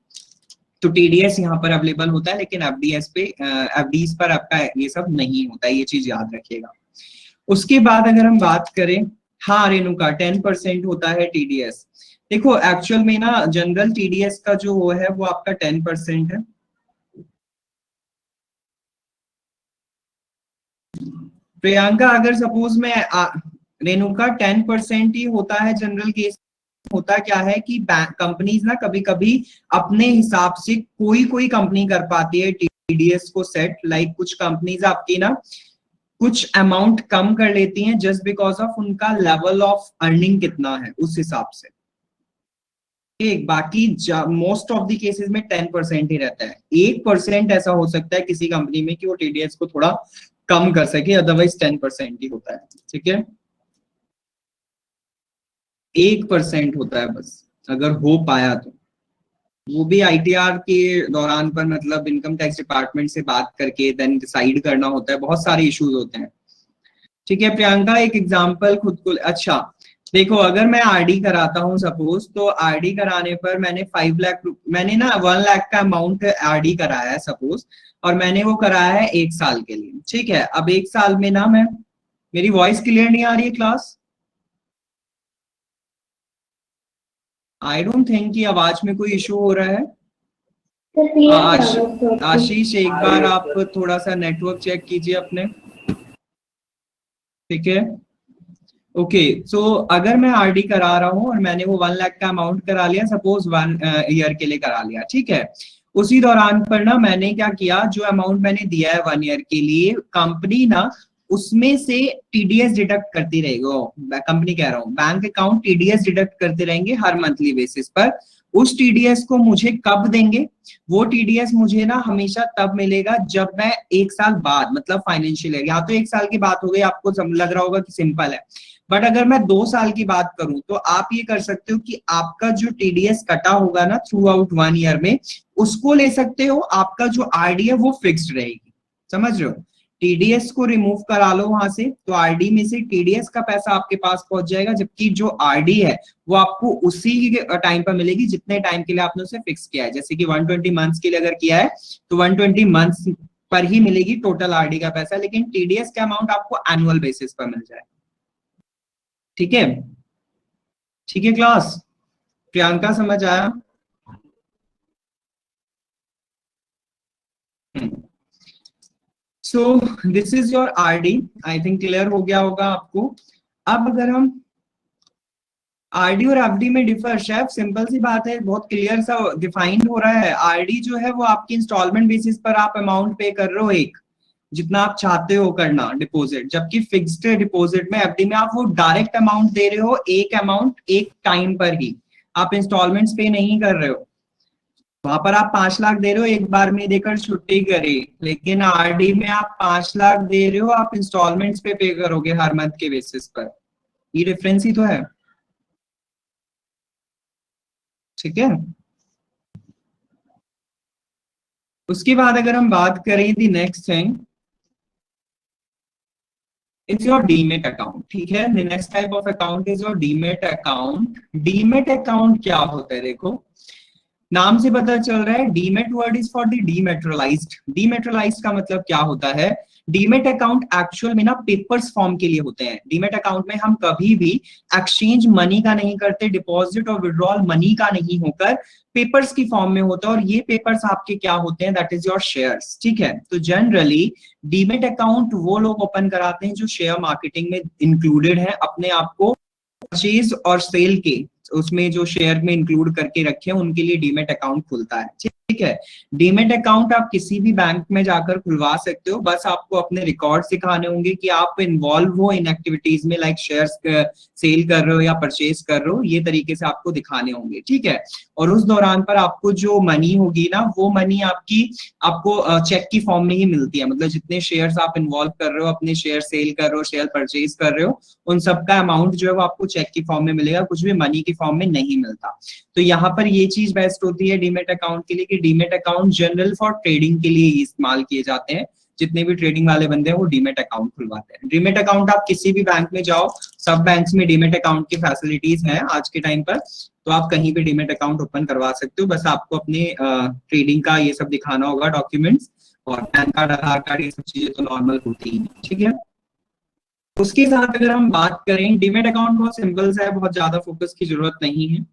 तो टीडीएस यहाँ पर अवेलेबल होता है, लेकिन एफडीएस पे, एफडीज पर आपका ये सब नहीं होता है, ये चीज याद रखिएगा। उसके बाद अगर हम बात करें, हाँ रेणुका, 10% होता है टीडीएस। देखो एक्चुअल में ना जनरल टीडीएस का जो वो है वो आपका 10% है। प्रियंका अगर सपोज मैं रेणुका 10% ही होता है जनरल केस। होता क्या है कि कंपनीज ना कभी कभी अपने हिसाब से कोई कोई कंपनी कर पाती है टीडीएस को सेट, लाइक कुछ कंपनीज आपकी ना कुछ अमाउंट कम कर लेती हैं जस्ट बिकॉज ऑफ उनका लेवल ऑफ अर्निंग कितना है उस हिसाब से। एक बाकी मोस्ट ऑफ द केसेस में 10% ही रहता है। 1% ऐसा हो सकता है किसी कंपनी में कि वो टीडीएस को थोड़ा कम कर सके, अदरवाइज 10% ही होता है। ठीक है, 1% होता है बस, अगर हो पाया तो, वो भी आईटीआर के दौरान पर मतलब इनकम टैक्स डिपार्टमेंट से बात करके देन डिसाइड करना होता है, बहुत सारे इश्यूज होते हैं। ठीक है प्रियंका, एक एग्जांपल खुद को, अच्छा देखो अगर मैं आरडी कराता हूं सपोज, तो आरडी कराने पर मैंने 5 लाख, मैंने ना 1 लाख का अमाउंट आरडी कराया है सपोज, और मैंने वो कराया है 1 साल के लिए। ठीक है, अब 1 साल में ना मैं, मेरी वॉइस क्लियर नहीं आ रही है क्लास? आई डोंट थिंक कि आवाज में कोई इशू हो रहा है। आशीष एक बार आप थोड़ा सा नेटवर्क चेक कीजिए अपने। ठीक है, ओके सो अगर मैं आरडी करा रहा हूं और मैंने वो 1 लाख का अमाउंट करा लिया सपोज 1 ईयर के लिए करा लिया, ठीक है, उसी दौरान पर ना मैंने क्या किया, जो अमाउंट मैंने दिया है 1 ईयर के लिए, कंपनी ना उसमें से टीडीएस डिडक्ट करती रहेगी। कंपनी कह रहा हूँ, बैंक अकाउंट टीडीएस डिडक्ट करते रहेंगे हर मंथली बेसिस पर। उस टीडीएस को मुझे कब देंगे? वो टीडीएस मुझे ना हमेशा तब मिलेगा जब मैं 1 साल बाद, मतलब फाइनेंशियल ईयर, यहाँ तो 1 साल की बात हो गई, आपको लग रहा होगा कि सिंपल है, बट अगर मैं 2 साल की बात करूं तो आप ये कर सकते हो कि आपका जो टीडीएस कटा होगा ना थ्रू आउट 1 ईयर में, उसको ले सकते हो, आपका जो आरडी है वो फिक्स्ड रहेगी। समझ रहे हो? टीडीएस को रिमूव करा लो वहां से, तो आरडी में से टीडीएस का पैसा आपके पास पहुंच जाएगा, जबकि जो आरडी है वो आपको उसी टाइम पर मिलेगी जितने टाइम के लिए आपने उसे फिक्स किया है। जैसे कि 120 मंथ्स के लिए अगर किया है तो 120 मंथ्स पर ही मिलेगी टोटल आरडी का पैसा, लेकिन टीडीएस का अमाउंट आपको एनुअल बेसिस पर मिल जाएगा। ठीक है, ठीक है क्लास, प्रियंका समझ आया? So this is your RD, I think clear हो गया होगा आपको। अब अगर हम आरडी और एफडी में डिफर, शेफ सिंपल सी बात है, बहुत क्लियर सा डिफाइंड हो रहा है। आरडी जो है वो आपकी इंस्टॉलमेंट बेसिस पर आप अमाउंट पे कर रहे हो, एक जितना आप चाहते हो करना डिपॉजिट, जबकि फिक्स्ड डिपॉजिट में, एफडी में, आप वो डायरेक्ट अमाउंट दे रहे हो, एक अमाउंट एक टाइम पर ही, आप इंस्टॉलमेंट्स पे नहीं कर रहे हो। वहां पर आप 5 लाख दे रहे हो, एक बार में देकर छुट्टी करी, लेकिन आरडी में आप 5 लाख दे रहे हो, आप इंस्टॉलमेंट्स पे करोगे हर मंथ के बेसिस पर। ये डिफरेंस ही तो है। ठीक है, उसके बाद अगर हम बात करें the next thing is your demat account. ठीक है, the next type of account is your demat account. Demat account क्या होता है? देखो नाम से पता चल रहा है, demat word is for the dematerialised. Dematerialised का मतलब क्या होता है? डीमेट अकाउंट एक्चुअल में ना पेपर्स फॉर्म के लिए होते हैं। डीमेट अकाउंट में हम कभी भी एक्सचेंज मनी का नहीं करते, डिपॉजिट और विड्रॉल मनी का नहीं होकर पेपर्स की फॉर्म में होता है, और ये पेपर्स आपके क्या होते हैं? That is your shares. ठीक है, तो जनरली डीमेट अकाउंट वो लोग ओपन कराते हैं जो शेयर मार्केटिंग में इंक्लूडेड है, अपने आप को परचेज और सेल के उसमें जो शेयर में इंक्लूड करके रखे हैं, उनके लिए डीमेट अकाउंट खुलता है। ठीक है, डीमेट अकाउंट आप किसी भी बैंक में जाकर खुलवा सकते हो, बस आपको अपने रिकॉर्ड दिखाने होंगे कि आप इन्वॉल्व हो इन एक्टिविटीज में, लाइक शेयर्स सेल कर रहे हो या परचेज कर रहे हो, ये तरीके से आपको दिखाने होंगे। ठीक है, और उस दौरान पर आपको जो मनी होगी ना, वो मनी आपकी आपको चेक की फॉर्म में ही मिलती है, मतलब जितने शेयर्स आप इन्वॉल्व कर रहे हो, अपने शेयर सेल कर रहे हो, शेयर परचेज कर रहे हो, उन सबका अमाउंट जो है वो आपको चेक की फॉर्म में मिलेगा, कुछ भी मनी की फॉर्म में नहीं मिलता। तो यहाँ पर ये चीज बेस्ट होती है डीमेट अकाउंट के लिए कि demat account general for trading के लिए इस्तेमाल किए जाते हैं। जितने भी ट्रेडिंग वाले बंदे हैं वो डीमेट अकाउंट खुलवाते हैं। डीमेट अकाउंट आप किसी भी बैंक में जाओ, सब बैंक्स में डीमेट अकाउंट की फैसिलिटीज हैं आज के टाइम पर, तो आप कहीं भी डीमेट अकाउंट ओपन करवा सकते हो, बस आपको अपने ट्रेडिंग का ये सब दिखाना होगा डॉक्यूमेंट्स, और पैन कार्ड, आधार कार्ड, ये सब चीजें तो नॉर्मल होती ही। ठीक है, उसके साथ अगर हम बात करें, डीमेट अकाउंट बहुत सिंपल सा है, बहुत ज्यादा फोकस की जरूरत नहीं है।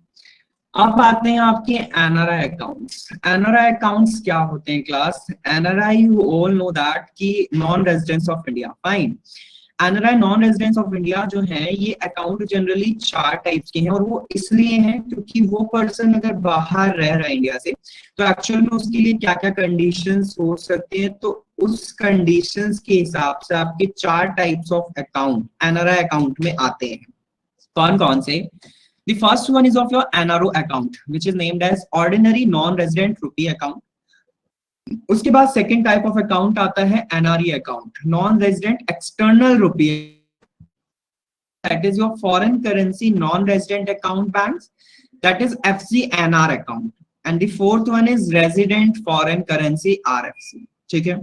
अब आते हैं आपके एनआरआई अकाउंट्स। एनआरआई अकाउंट्स क्या होते हैं class? NRI you all know that कि non residents of India, fine. NRI non residents of India जो है, ये अकाउंट जनरली 4 टाइप्स के हैं, और वो इसलिए हैं क्योंकि वो पर्सन अगर बाहर रह रहा है इंडिया से, तो एक्चुअल में उसके लिए क्या क्या कंडीशंस हो सकती हैं, तो उस कंडीशंस के हिसाब से आपके 4 types of account NRI account में आते हैं। कौन कौन से? The first one is of your NRO account, which is named as Ordinary Non-Resident Rupee Account. उसके बाद सेकेंड टाइप ऑफ अकाउंट आता है NRE account, non resident external rupee, that is your foreign currency non-resident account banks, that is FCNR account, and the fourth one is resident foreign currency RFC. ठीक है,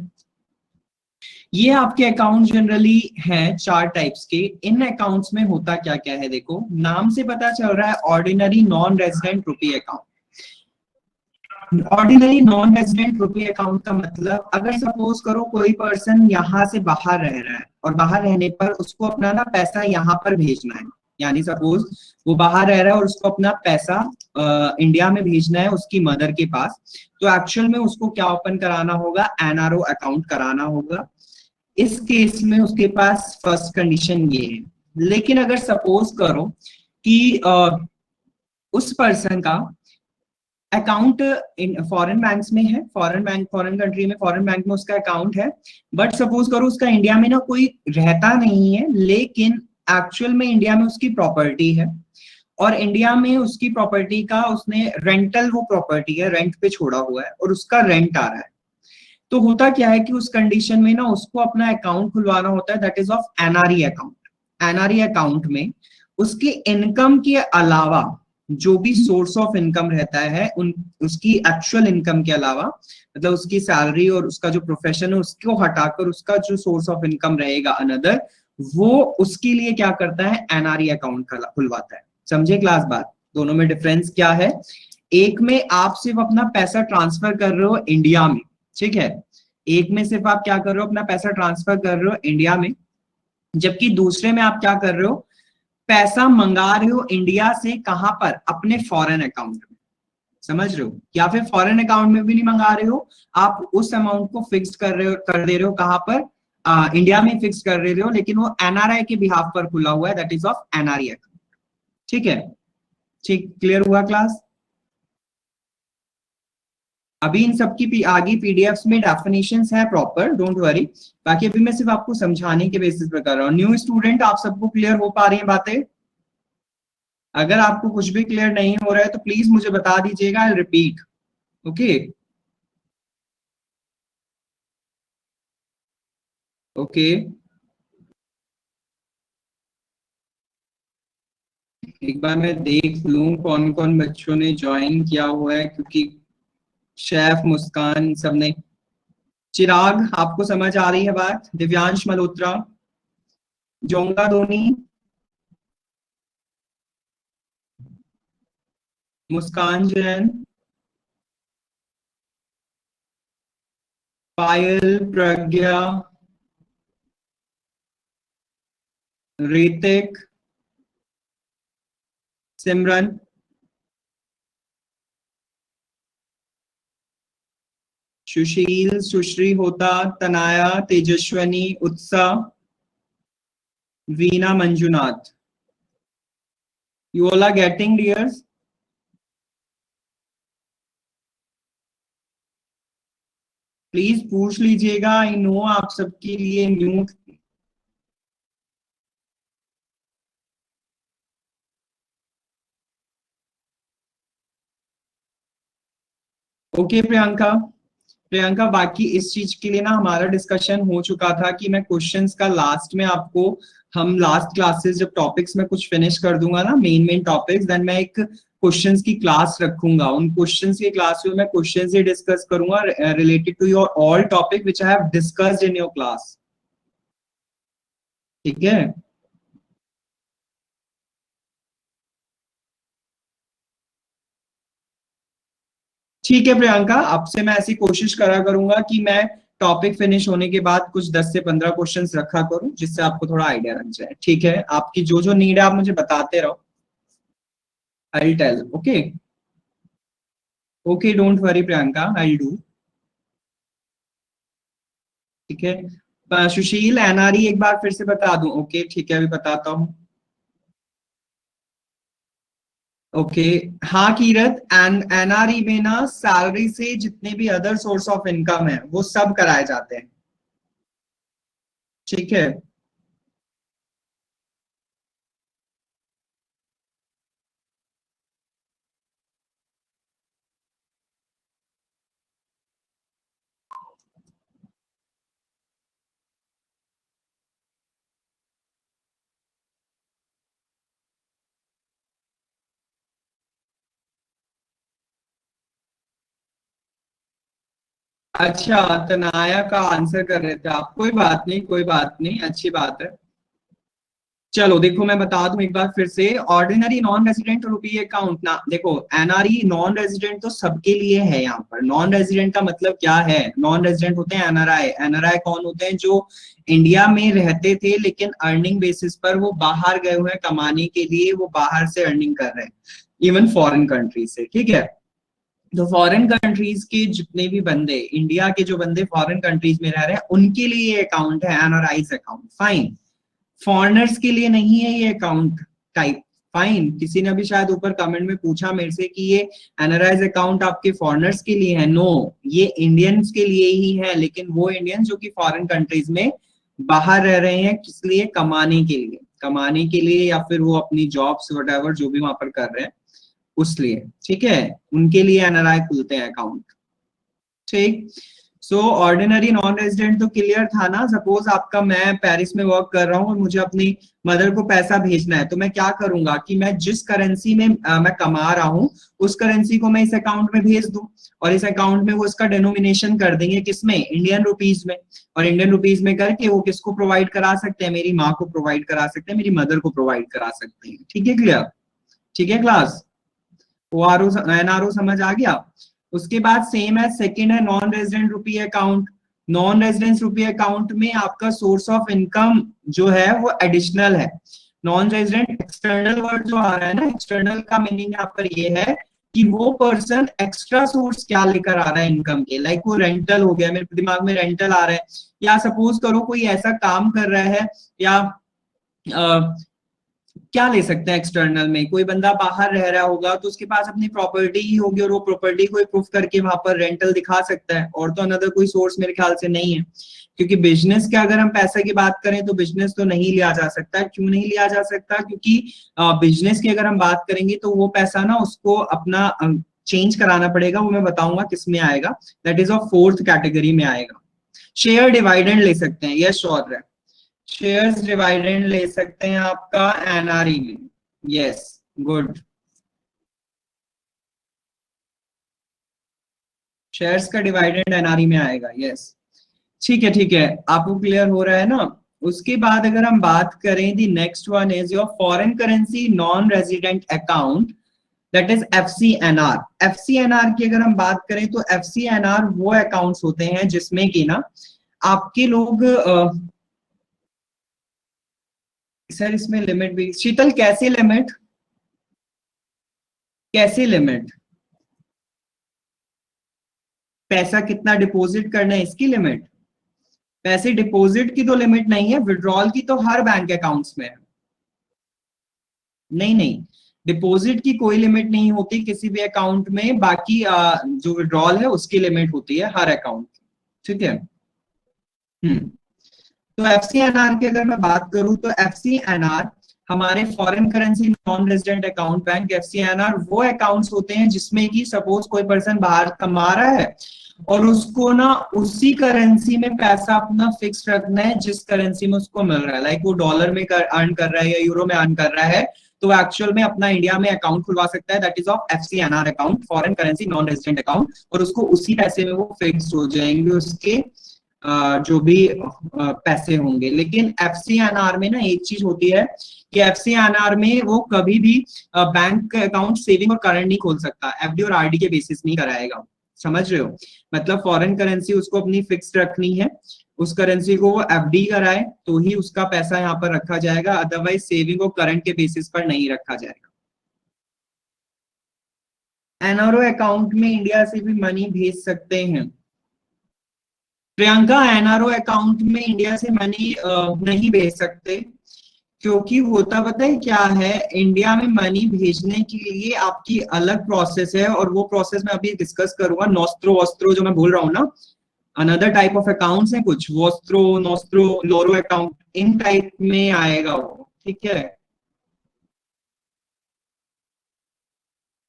ये आपके account generally हैं 4 types के। इन accounts में होता क्या क्या है, देखो नाम से पता चल रहा है, ordinary non resident rupee account. Ordinary non resident rupee account का मतलब, अगर सपोज करो कोई पर्सन यहाँ से बाहर रह रहा है और बाहर रहने पर उसको अपना ना पैसा यहाँ पर भेजना है, यानी सपोज वो बाहर रह रहा है और उसको अपना पैसा इंडिया में भेजना है उसकी मदर के पास, तो एक्चुअल में उसको क्या ओपन कराना होगा, एनआरओ अकाउंट कराना होगा। इस केस में उसके पास फर्स्ट कंडीशन ये है। लेकिन अगर सपोज करो कि उस पर्सन का अकाउंट फॉरेन बैंक्स में है, फॉरेन कंट्री में, फॉरेन बैंक में उसका अकाउंट है, बट सपोज करो उसका इंडिया में ना कोई रहता नहीं है, लेकिन एक्चुअल में इंडिया में उसकी प्रॉपर्टी है, और इंडिया में उसकी प्रॉपर्टी का उसने रेंटल, वो प्रॉपर्टी है रेंट पे छोड़ा हुआ है और उसका रेंट आ रहा है। तो होता क्या है कि उस कंडीशन में ना उसको अपना अकाउंट खुलवाना होता है, that is of NRE account. NRE account में उसकी इनकम के अलावा जो भी सोर्स ऑफ इनकम रहता है, उसकी एक्चुअल इनकम के अलावा, मतलब उसकी सैलरी और उसका जो प्रोफेशन है उसको हटाकर उसका जो सोर्स ऑफ इनकम रहेगा अनदर, वो उसके लिए क्या करता है, एनआरई अकाउंट खुलवाता है। समझे क्लास बात? दोनों में डिफरेंस क्या है? एक में आप सिर्फ अपना पैसा ट्रांसफर कर रहे हो इंडिया में, ठीक है, एक में सिर्फ आप क्या कर रहे हो, अपना पैसा ट्रांसफर कर रहे हो इंडिया में, जबकि दूसरे में आप क्या कर रहे हो, पैसा मंगा रहे हो इंडिया से, कहां पर, अपने फॉरेन अकाउंट में। समझ रहे हो? या फिर फॉरेन अकाउंट में भी नहीं मंगा रहे हो, आप उस अमाउंट को फिक्स कर रहे हो, कर दे रहे हो कहां पर, इंडिया में फिक्स कर रहे हो, लेकिन वो एनआरआई के बिहाफ पर खुला हुआ है, that is of NRE account. ठीक है, ठीक, क्लियर हुआ क्लास? अभी इन सबकी आगे पीडीएफ्स में डेफिनेशंस है प्रॉपर, डोंट वरी। बाकी अभी मैं सिर्फ आपको समझाने के बेसिस पर कर रहा हूँ। न्यू स्टूडेंट, आप सबको क्लियर हो पा रही है बातें? अगर आपको कुछ भी क्लियर नहीं हो रहा है तो प्लीज मुझे बता दीजिएगा, आई रिपीट। ओके ओके, एक बार मैं देख लूं कौन कौन बच्चों ने ज्वाइन किया हुआ है, क्योंकि शेफ, मुस्कान, सबने। चिराग, आपको समझ आ रही है बात? दिव्यांश मल्होत्रा, जोंगा धोनी, मुस्कान जैन, पायल, प्रज्ञा, ऋतिक, सिमरन, सुशील, सुश्री होता, Tanaya, Tejaswini, Utsah, Veena, Manjunath. You all are getting dears? Please पूछ लीजिएगा, आई नो आप सबके लिए न्यू। ओके प्रियंका, प्रियंका बाकी इस चीज के लिए ना हमारा डिस्कशन हो चुका था कि मैं क्वेश्चंस का लास्ट में आपको, हम लास्ट क्लासेस जब टॉपिक्स में कुछ फिनिश कर दूंगा ना, मेन टॉपिक्स, देन मैं एक क्वेश्चंस की क्लास रखूंगा। उन क्वेश्चंस की क्लास में मैं क्वेश्चंस ही डिस्कस करूंगा related to your all topic which I have discussed in your class. ठीक है, ठीक है प्रियंका, आपसे मैं ऐसी कोशिश करा करूंगा कि मैं टॉपिक फिनिश होने के बाद कुछ 10 से 15 क्वेश्चंस रखा करूं, जिससे आपको थोड़ा आइडिया लग जाए। ठीक है, आपकी जो जो नीड है आप मुझे बताते रहो, I tell. Okay okay, don't worry Priyanka, I do. ठीक है, सुशील एनआरई एक बार फिर से बता दूं? ओके ठीक है, अभी बताता हूँ। ओके, हाँ कीरत, एनआरई में ना सैलरी से जितने भी अदर सोर्स ऑफ इनकम है वो सब कराए जाते हैं। ठीक है। अच्छा, तनाया का आंसर कर रहे थे आप, कोई बात नहीं, कोई बात नहीं, अच्छी बात है। चलो देखो, मैं बता दूं एक बार फिर से, ordinary non resident rupee account ना, देखो एनआरई नॉन रेजिडेंट तो सबके लिए है। यहाँ पर नॉन रेजिडेंट का मतलब क्या है? नॉन रेजिडेंट होते हैं एनआरआई। एनआरआई कौन होते हैं? जो इंडिया में रहते थे लेकिन अर्निंग बेसिस पर वो बाहर गए हुए हैं कमाने के लिए, वो बाहर से अर्निंग कर रहे हैं, इवन फॉरेन कंट्री से। ठीक है, तो फॉरेन कंट्रीज के जितने भी बंदे, इंडिया के जो बंदे फॉरेन कंट्रीज में रह रहे हैं, उनके लिए ये अकाउंट है एनआरआईज अकाउंट। फाइन। फॉरेनर्स के लिए नहीं है ये अकाउंट टाइप। फाइन। किसी ने भी शायद ऊपर कमेंट में पूछा मेरे से कि ये एनआरआईज अकाउंट आपके फॉरेनर्स के लिए है। नो, ये इंडियंस के लिए ही है, लेकिन वो इंडियंस जो कि फॉरेन कंट्रीज में बाहर रह रहे हैं, किस लिए? कमाने के लिए। कमाने के लिए, या फिर वो अपनी जॉब्स वट जो भी वहां पर कर रहे हैं उस लिए। ठीक है, उनके लिए एनआरआई खुलते हैं अकाउंट। ठीक। सो ऑर्डिनरी नॉन रेजिडेंट तो क्लियर था ना। सपोज आपका, मैं पेरिस में वर्क कर रहा हूँ और मुझे अपनी मदर को पैसा भेजना है, तो मैं क्या करूंगा कि मैं जिस करेंसी में मैं कमा रहा हूँ उस करेंसी को मैं इस अकाउंट में भेज दूं, और इस अकाउंट में वो इसका डेनोमिनेशन कर देंगे, किसमें? इंडियन रुपीज में। और इंडियन रुपीज में करके वो किसको प्रोवाइड करा सकते हैं? मेरी माँ को प्रोवाइड करा सकते हैं, मेरी मदर को प्रोवाइड करा सकते हैं। ठीक है, क्लियर? ठीक है class? O R O N R O समझ आ गया? उसके बाद सेम है, सेकंड है non resident rupee account. Non residence rupee account में आपका सोर्स ऑफ इनकम जो है वो एडिशनल है। नॉन रेजिडेंट एक्सटर्नल वर्ड जो आ रहा है ना, एक्सटर्नल का मीनिंग यहाँ पर ये है कि वो पर्सन एक्स्ट्रा सोर्स क्या लेकर आ रहा है इनकम के। लाइक वो रेंटल हो गया, मेरे दिमाग में रेंटल आ रहा है, या सपोज करो कोई ऐसा काम कर रहा है, या क्या ले सकते हैं एक्सटर्नल में? कोई बंदा बाहर रह रहा होगा तो उसके पास अपनी प्रॉपर्टी ही होगी, और वो प्रॉपर्टी को प्रूफ करके वहां पर रेंटल दिखा सकता है, और तो अनदर कोई सोर्स मेरे ख्याल से नहीं है। क्योंकि बिजनेस के अगर हम पैसे की बात करें तो बिजनेस तो नहीं लिया जा सकता। क्यों नहीं लिया जा सकता? क्योंकि बिजनेस की अगर हम बात करेंगे तो वो पैसा ना उसको अपना चेंज कराना पड़ेगा, वो मैं बताऊंगा किस में आएगा। That is of fourth category में आएगा। शेयर डिवाइडेंड ले सकते हैं, यस श्योर है। शेयर्स डिवाइडेंड ले सकते हैं आपका एनआरई में। Yes, good. शेयर्स का डिवाइडेंड एनआरई में आएगा, यस। ठीक है, ठीक है, आपको क्लियर हो रहा है ना? उसके बाद अगर हम बात करें, the next one is your foreign currency non resident account, that is FCNR. FCNR की अगर हम बात करें तो एफसीएनआर वो अकाउंट्स होते हैं जिसमें कि ना आपके लोग सर इसमें लिमिट भी, शीतल कैसे लिमिट? कैसे लिमिट? पैसा कितना डिपॉजिट करना है इसकी लिमिट? पैसे डिपॉजिट की तो लिमिट नहीं है, विड्रॉल की तो हर बैंक अकाउंट्स में है। नहीं नहीं, डिपॉजिट की कोई लिमिट नहीं होती किसी भी अकाउंट में, बाकी जो विड्रॉल है उसकी लिमिट होती है हर अकाउंट की। ठीक है। हम्म। तो एफसीएनआर की अगर मैं बात करूं तो एफसीएनआर हमारे foreign currency non resident account bank, FCNR वो अकाउंट्स होते हैं जिसमें कि सपोज कोई पर्सन बाहर कमा रहा है और उसको ना उसी करेंसी में पैसा अपना फिक्स रखना है जिस करेंसी में उसको मिल रहा है। लाइक वो डॉलर में अर्न कर रहा है या यूरो में अर्न कर रहा है, तो एक्चुअल में अपना इंडिया में अकाउंट खुलवा सकता है, that is of FCNR account, foreign currency non resident account, और उसको उसी पैसे में वो फिक्स हो जाएंगे उसके जो भी पैसे होंगे। लेकिन एफसीएनआर में ना एक चीज होती है कि एफसीएनआर में वो कभी भी बैंक अकाउंट सेविंग और करंट नहीं खोल सकता, एफडी और आरडी के बेसिस नहीं कराएगा। समझ रहे हो? मतलब फॉरेन करेंसी उसको अपनी फिक्स रखनी है, उस करेंसी को वो एफडी कराए तो ही उसका पैसा यहाँ पर रखा जाएगा, अदरवाइज सेविंग और करंट के बेसिस पर नहीं रखा जाएगा। एनआरओ अकाउंट में इंडिया से भी मनी भेज सकते हैं। प्रियंका, एनआरओ अकाउंट में इंडिया से मनी नहीं भेज सकते, क्योंकि होता पता है क्या है, इंडिया में मनी भेजने के लिए आपकी अलग प्रोसेस है, और वो प्रोसेस मैं अभी डिस्कस करूंगा। नोस्ट्रो वोस्ट्रो जो मैं बोल रहा हूँ ना, अनदर टाइप ऑफ अकाउंट्स है कुछ, वोस्ट्रो नोस्ट्रो लोरो अकाउंट, इन टाइप में आएगा वो, ठीक है।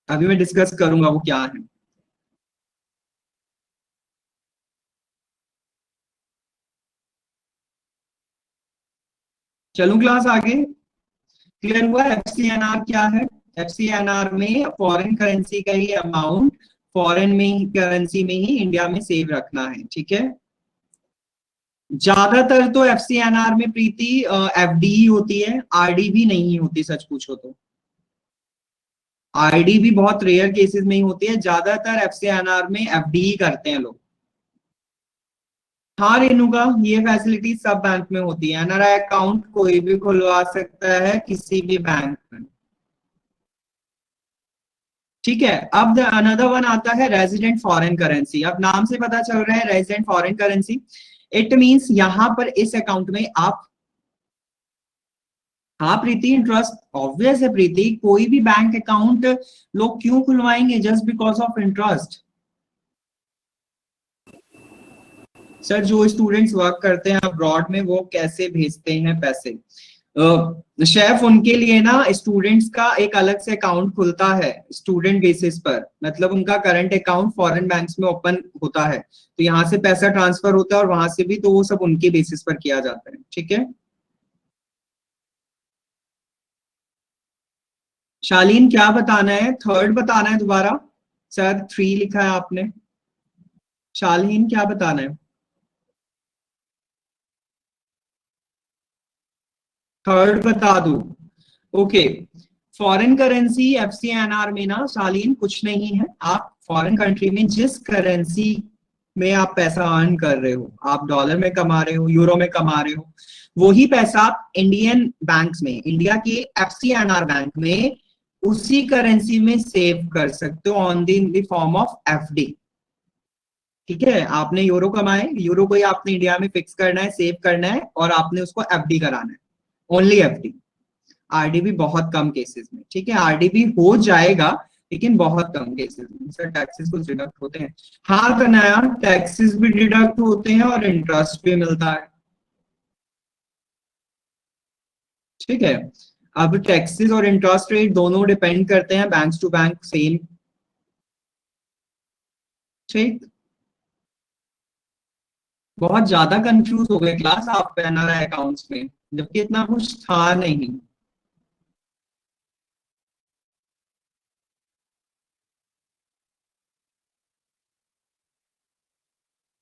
अभी मैं डिस्कस करूंगा वो क्या है। चलूं क्लास आगे? क्लियर हुआ एफसीएनआर क्या है? एफसीएनआर में फॉरेन करेंसी का ही अमाउंट फॉरेन में ही करेंसी में ही इंडिया में सेव रखना है, ठीक है। ज्यादातर तो एफसीएनआर में प्रीति एफडी ही होती है, आरडी भी नहीं होती, सच पूछो तो। आरडी भी बहुत रेयर केसेस में ही होती है, ज्यादातर एफसीएनआर में एफडी ही करते हैं लोग। हाँ रेणुका, ये फैसिलिटी सब बैंक में होती है, एनआरआई अकाउंट कोई भी खुलवा सकता है किसी भी बैंक में, ठीक है। अब अनदर वन आता है रेजिडेंट फॉरेन करेंसी। अब नाम से पता चल रहा है resident foreign currency, it means यहां पर इस अकाउंट में आप, हाँ प्रीति, इंटरेस्ट ऑब्वियस है प्रीति, कोई भी बैंक अकाउंट लोग क्यों खुलवाएंगे, just because of interest. Sir जो स्टूडेंट्स वर्क करते हैं अब्रॉड में वो कैसे भेजते हैं पैसे? शेफ, उनके लिए ना स्टूडेंट्स का एक अलग से अकाउंट खुलता है स्टूडेंट बेसिस पर, मतलब उनका करंट अकाउंट फॉरेन बैंक्स में ओपन होता है, तो यहाँ से पैसा ट्रांसफर होता है और वहां से भी, तो वो सब उनके बेसिस पर किया जाता है, ठीक है। शालीन क्या बताना है, थर्ड बताना है दोबारा? सर थ्री लिखा है आपने। शालीन क्या बताना है? थर्ड बता दूं? ओके। फॉरेन करेंसी एफसीएनआर में ना शालीन कुछ नहीं है, आप फॉरेन कंट्री में जिस करेंसी में आप पैसा अर्न कर रहे हो, आप डॉलर में कमा रहे हो, यूरो में कमा रहे हो, वही पैसा आप इंडियन बैंक्स में, इंडिया के एफसीएनआर बैंक में उसी करेंसी में सेव कर सकते हो on the form of FD, ठीक है। आपने यूरो कमाए, यूरो को ही आपने इंडिया में फिक्स करना है, सेव करना है, और आपने उसको एफडी कराना है, ओनली एफडी। आरडी भी बहुत कम केसेस में, ठीक है, आरडी भी हो जाएगा लेकिन बहुत कम केसेस में। सर टैक्सेस कुछ डिडक्ट होते हैं? हाँ कन्हैया, टैक्सेस भी डिडक्ट होते हैं और इंटरेस्ट भी मिलता है, ठीक है। अब टैक्सेस और इंटरेस्ट रेट दोनों डिपेंड करते हैं बैंक टू बैंक सेम, ठीक। बहुत ज्यादा कंफ्यूज हो गए क्लास आप एनआरआई अकाउंट्स में, जबकि इतना कुछ था नहीं।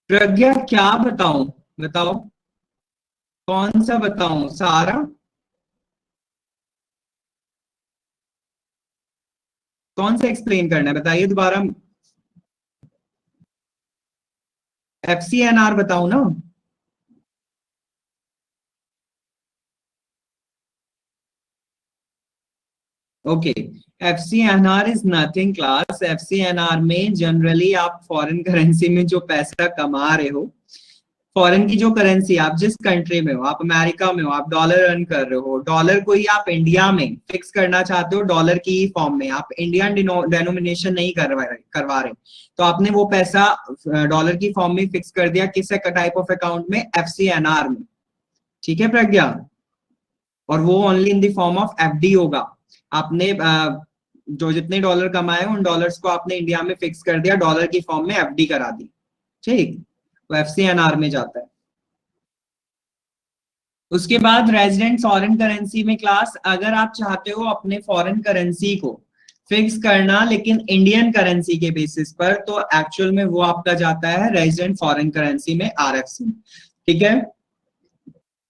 प्रज्ञा क्या बताऊं? बताओ, कौन सा बताऊं, सारा? कौन सा एक्सप्लेन करना है बताइए दोबारा। एफसीएनआर बताऊं ना? Okay. FCNR is nothing class, FCNR में जनरली आप फॉरेन करेंसी में जो पैसा कमा रहे हो, फॉरेन की जो करेंसी, आप जिस कंट्री में हो, आप अमेरिका में हो, आप डॉलर अर्न कर रहे हो, डॉलर को ही आप इंडिया में फिक्स करना चाहते हो डॉलर की फॉर्म में, आप इंडियन डेनोमिनेशन नहीं करवा रहे, तो आपने वो पैसा डॉलर की फॉर्म में फिक्स कर दिया, किस टाइप ऑफ अकाउंट में? एफसीएनआर में, ठीक है प्रज्ञा। और वो only in the form of FD होगा। आपने जो जितने डॉलर कमाए उन डॉलर्स को आपने इंडिया में फिक्स कर दिया, डॉलर की फॉर्म में एफडी करा दी, ठीक। वो एफसीएनआर में जाता है। उसके बाद रेजिडेंट फॉरेन करेंसी में क्लास, अगर आप चाहते हो अपने फॉरेन करेंसी को फिक्स करना लेकिन इंडियन करेंसी के बेसिस पर, तो एक्चुअल में वो आपका जाता है रेजिडेंट फॉरेन करेंसी में, आरएफसी, ठीक है।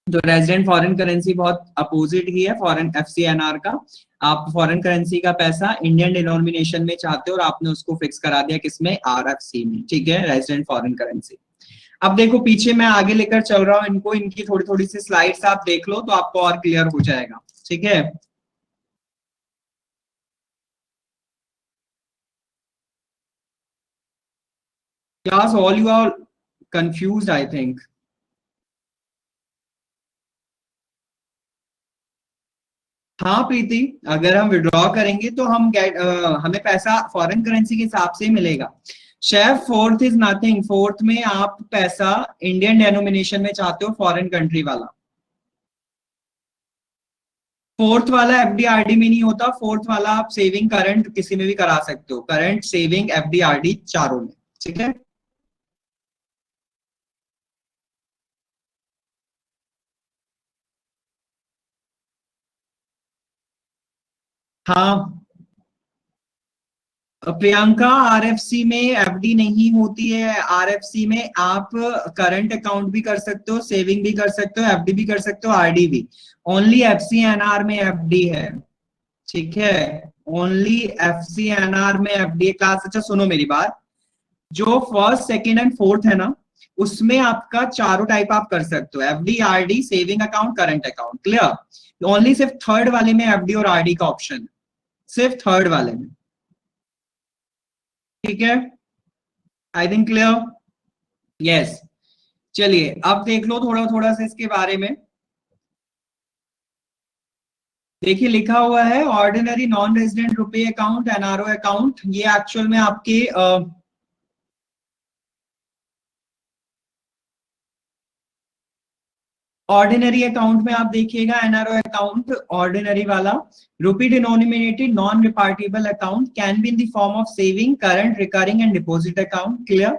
जो रेजिडेंट फॉरेन करेंसी बहुत अपोजिट ही है फॉरेन एफसीएनआर का। आप फॉरेन करेंसी का पैसा इंडियन डिनोमिनेशन में चाहते हो और आपने उसको फिक्स करा दिया किसमें? आरएफसी में, ठीक है, रेजिडेंट फॉरेन करेंसी। अब देखो पीछे मैं आगे लेकर चल रहा हूँ इनको, इनकी थोड़ी थोड़ी सी स्लाइड्स आप देख लो तो आपको और क्लियर हो जाएगा, ठीक है। Class all you are confused I think. हाँ प्रीति, अगर हम विड्रॉ करेंगे तो हमें पैसा फॉरेन करेंसी के हिसाब से ही मिलेगा। Chef fourth is nothing, fourth में आप पैसा इंडियन डेनोमिनेशन में चाहते हो, फॉरेन कंट्री वाला। फोर्थ वाला एफडी आरडी में नहीं होता, फोर्थ वाला आप सेविंग करंट किसी में भी करा सकते हो, करंट सेविंग एफडी आरडी चारों में, ठीक है। हाँ प्रियंका, आरएफसी में एफडी नहीं होती है। आरएफसी में आप करंट अकाउंट भी कर सकते हो, सेविंग भी कर सकते हो, एफडी भी कर सकते हो, आरडी भी। ओनली एफसीएनआर में एफडी है, ठीक है। ओनली एफसीएनआर में एफडी क्लास। अच्छा सुनो मेरी बात, जो फर्स्ट सेकेंड एंड फोर्थ है ना, उसमें आपका चारों टाइप आप कर सकते हो, FD RD saving account current account, clear. Only सिर्फ थर्ड वाले में एफडी और आरडी का ऑप्शन है, सिर्फ थर्ड वाले में, ठीक है। I think clear, yes. चलिए अब देख लो थोड़ा थोड़ा सा इसके बारे में। देखिए लिखा हुआ है ऑर्डिनरी नॉन रेजिडेंट रुपए अकाउंट, एनआरओ अकाउंट। ये एक्चुअल में आपके ऑर्डिनरी अकाउंट में आप देखिएगा, एनआरओ अकाउंट ऑर्डिनरी वाला, rupee denominated non repatriable account, can be in the form of saving, current, recurring and deposit account, clear.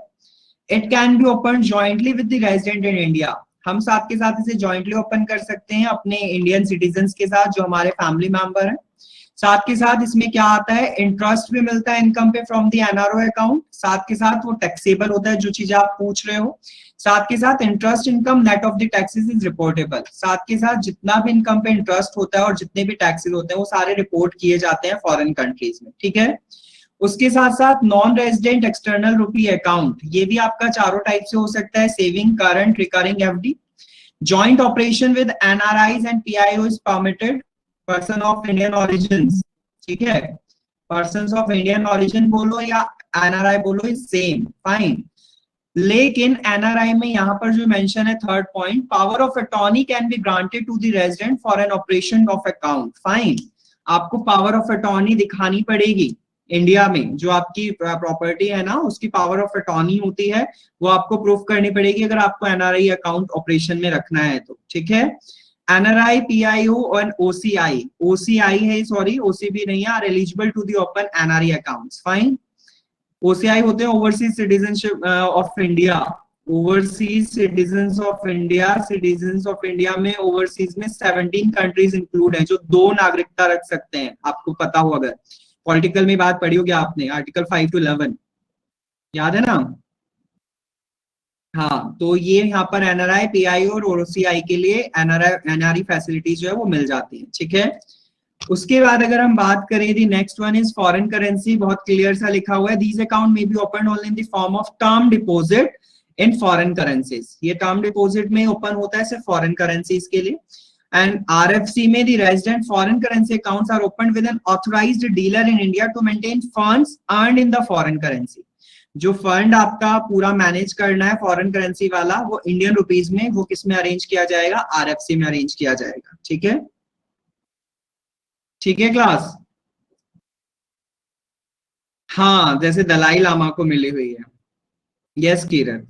It can be open jointly with the resident in India. हम साथ के साथ इसे jointly open कर सकते हैं अपने इंडियन सिटीजन के साथ, जो हमारे फैमिली मेंबर हैं। साथ के साथ इसमें क्या आता है, इंटरेस्ट भी मिलता है इनकम पे फ्रॉम द एनआरओ अकाउंट। साथ के साथ वो टैक्सेबल होता है, जो चीज आप पूछ रहे हो। साथ के साथ interest income net of the taxes is reportable. साथ के साथ जितना भी इनकम पे इंटरेस्ट होता है और जितने भी टैक्सेस होते हैं वो सारे रिपोर्ट किए जाते हैं फॉरेन कंट्रीज में, ठीक है। उसके साथ साथ नॉन रेजिडेंट एक्सटर्नल रुपी अकाउंट, ये भी आपका चारों टाइप से हो सकता है, saving, current, recurring, FD. Joint operation with NRIs and PIO is permitted, person of Indian origin, ठीक है। पर्सन ऑफ इंडियन ऑरिजिन बोलो या एनआरआई बोलो, इज सेम, फाइन। लेकिन एनआरआई में यहाँ पर जो मेंशन है third point, power of attorney can be granted to the resident for an operation of account, fine. आपको पावर ऑफ अटॉर्नी दिखानी पड़ेगी इंडिया में, जो आपकी प्रॉपर्टी है ना उसकी पावर ऑफ अटॉर्नी होती है, वो आपको प्रूफ करनी पड़ेगी अगर आपको एनआरआई अकाउंट ऑपरेशन में रखना है तो, ठीक है। एनआरआई, पीआईओ और ओसीआई, ओसीआई है सॉरी, ओसीबी नहीं है, are eligible to the open NRI accounts, fine. OCI होते हैं overseas citizenship of India, overseas citizen of India. Citizen of India में ओवरसीज में 17 कंट्रीज इंक्लूड है जो 2 नागरिकता रख सकते हैं, आपको पता हो अगर पॉलिटिकल में बात पढ़ी होगी आपने, आर्टिकल 5 to 11 याद है ना। हाँ तो ये यहाँ पर एनआरआई, पीआईओ और ओसीआई के लिए एनआरआई फैसिलिटीज जो है वो मिल जाती है, ठीक है। उसके बाद अगर हम बात करें the next one is foreign currency, बहुत क्लियर सा लिखा हुआ है, दीज अकाउंट में be open only in the form of term deposit in foreign currencies. ये टर्म डिपॉजिट में ओपन होता है सिर्फ फॉरेन करेंसीज के लिए। And RFC में the resident foreign currency accounts are opened with an authorized dealer in India to maintain funds earned in the foreign currency. जो fund आपका पूरा मैनेज करना है फॉरेन करेंसी वाला, वो इंडियन रुपीज में, वो किस में अरेंज किया जाएगा, आरएफसी में अरेंज किया जाएगा, ठीक है। ठीक है क्लास, हाँ जैसे दलाई लामा को मिली हुई है। यस कीरत,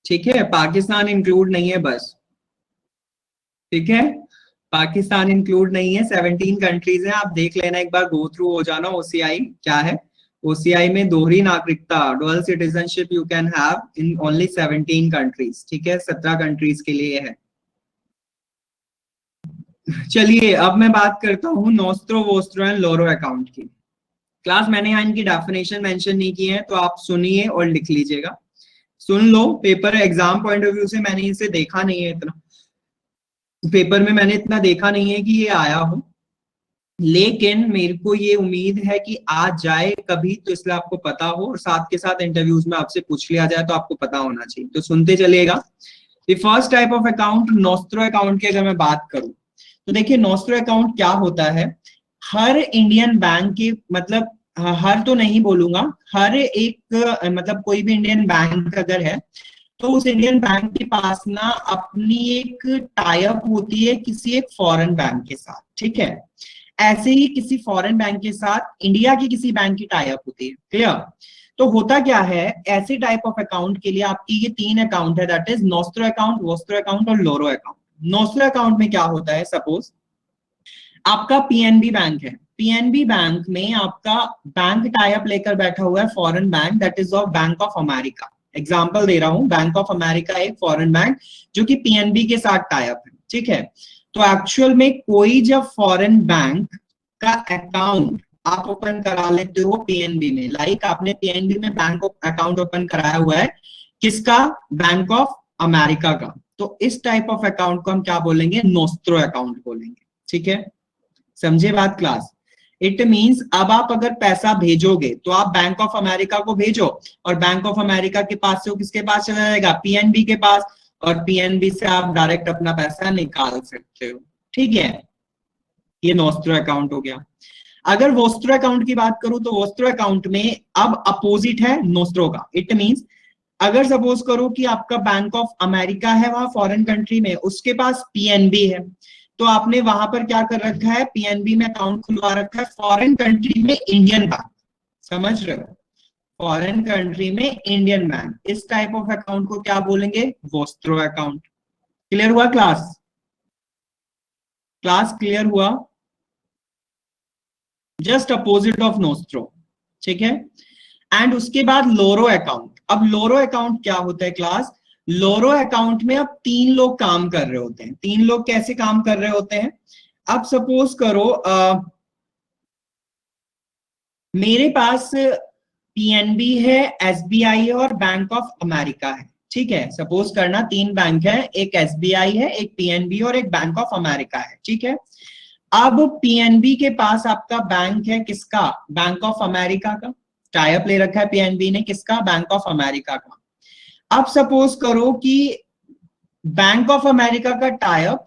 ठीक है। पाकिस्तान इंक्लूड नहीं है बस, ठीक है। पाकिस्तान इंक्लूड नहीं है, 17 कंट्रीज हैं, आप देख लेना एक बार, गो थ्रू हो जाना ओसीआई क्या है। ओसीआई में दोहरी नागरिकता, dual citizenship you can have in only 17 countries, ठीक है, 17 कंट्रीज के लिए है। चलिए अब मैं बात करता हूँ nostro vostro and loro account की। क्लास मैंने यहाँ इनकी डेफिनेशन मेंशन नहीं की है, तो आप सुनिए और लिख लीजिएगा, सुन लो। Paper exam point of view से मैंने इसे देखा नहीं है इतना, पेपर में मैंने इतना देखा नहीं है कि ये आया हो, लेकिन मेरे को ये उम्मीद है कि आज जाए कभी, तो इसलिए आपको पता हो, और साथ के साथ इंटरव्यूज में आपसे पूछ लिया जाए तो आपको पता होना चाहिए, तो सुनते चलिएगा। The first type of account nostro account की अगर मैं बात करूं तो देखिए नोस्ट्रो अकाउंट क्या होता है, हर इंडियन बैंक के मतलब हर तो नहीं बोलूंगा, हर एक मतलब कोई भी इंडियन बैंक अगर है तो उस इंडियन बैंक के पास ना अपनी एक टाई अप होती है किसी एक फॉरेन बैंक के साथ, ठीक है। ऐसे ही किसी फॉरेन बैंक के साथ इंडिया की किसी बैंक की टाई अप होती है, क्लियर। तो होता क्या है, ऐसे टाइप ऑफ अकाउंट के लिए आपकी ये 3 अकाउंट है, that is nostro account, vostro account और लोरो अकाउंट। नॉस्ट्रो अकाउंट में क्या होता है, सपोज आपका पीएनबी बैंक है, पीएनबी बैंक में आपका बैंक टाई अप लेकर बैठा हुआ है foreign bank, that is of bank of America. Example दे रहा हूं, बैंक ऑफ अमेरिका एक फॉरेन बैंक जो कि पीएनबी के साथ टाई अप है, ठीक है। तो एक्चुअल में कोई जब फॉरेन बैंक का अकाउंट आप ओपन करा लेते हो पीएनबी में, लाइक आपने पीएनबी में बैंक अकाउंट ओपन कराया हुआ है, किसका, बैंक ऑफ अमेरिका का, तो इस टाइप ऑफ अकाउंट को हम क्या बोलेंगे, नोस्ट्रो अकाउंट बोलेंगे, ठीक है। समझे बात क्लास। इट मींस अब आप अगर पैसा भेजोगे तो आप बैंक ऑफ अमेरिका को भेजो और बैंक ऑफ अमेरिका के पास से वो किसके पास चला जाएगा, पीएनबी के पास, और पीएनबी से आप डायरेक्ट अपना पैसा निकाल सकते हो, ठीक है। ये नोस्ट्रो अकाउंट हो गया। अगर वोस्ट्रो अकाउंट की बात करूं तो वोस्ट्रो अकाउंट में अब अपोजिट है नोस्ट्रो का। इट मींस अगर सपोज करो कि आपका बैंक ऑफ अमेरिका है वहां फॉरेन कंट्री में, उसके पास पीएनबी है, तो आपने वहां पर क्या कर रखा है, पीएनबी में अकाउंट खुलवा रखा है फॉरेन कंट्री में इंडियन बैंक, समझ रहे हो, फॉरेन कंट्री में इंडियन बैंक। इस टाइप ऑफ अकाउंट को क्या बोलेंगे, वोस्ट्रो अकाउंट। क्लियर हुआ क्लास, क्लास क्लियर हुआ, जस्ट अपोजिट ऑफ नोस्ट्रो, ठीक है। एंड उसके बाद लोरो अकाउंट। अब लोरो अकाउंट क्या होता है क्लास, लोरो अकाउंट में अब 3 लोग काम कर रहे होते हैं। 3 लोग कैसे काम कर रहे होते हैं, अब सपोज करो मेरे पास पीएनबी है, एसबीआई है और बैंक ऑफ अमेरिका है, ठीक है। सपोज करना 3 बैंक है, एक एसबीआई है, एक पीएनबी और एक बैंक ऑफ अमेरिका है, ठीक है। अब पीएनबी के पास आपका बैंक है किसका, बैंक ऑफ अमेरिका का, टाई अप ले रखा है पीएनबी ने किसका, बैंक ऑफ अमेरिका का। अब सपोज करो कि बैंक ऑफ अमेरिका का टाई अप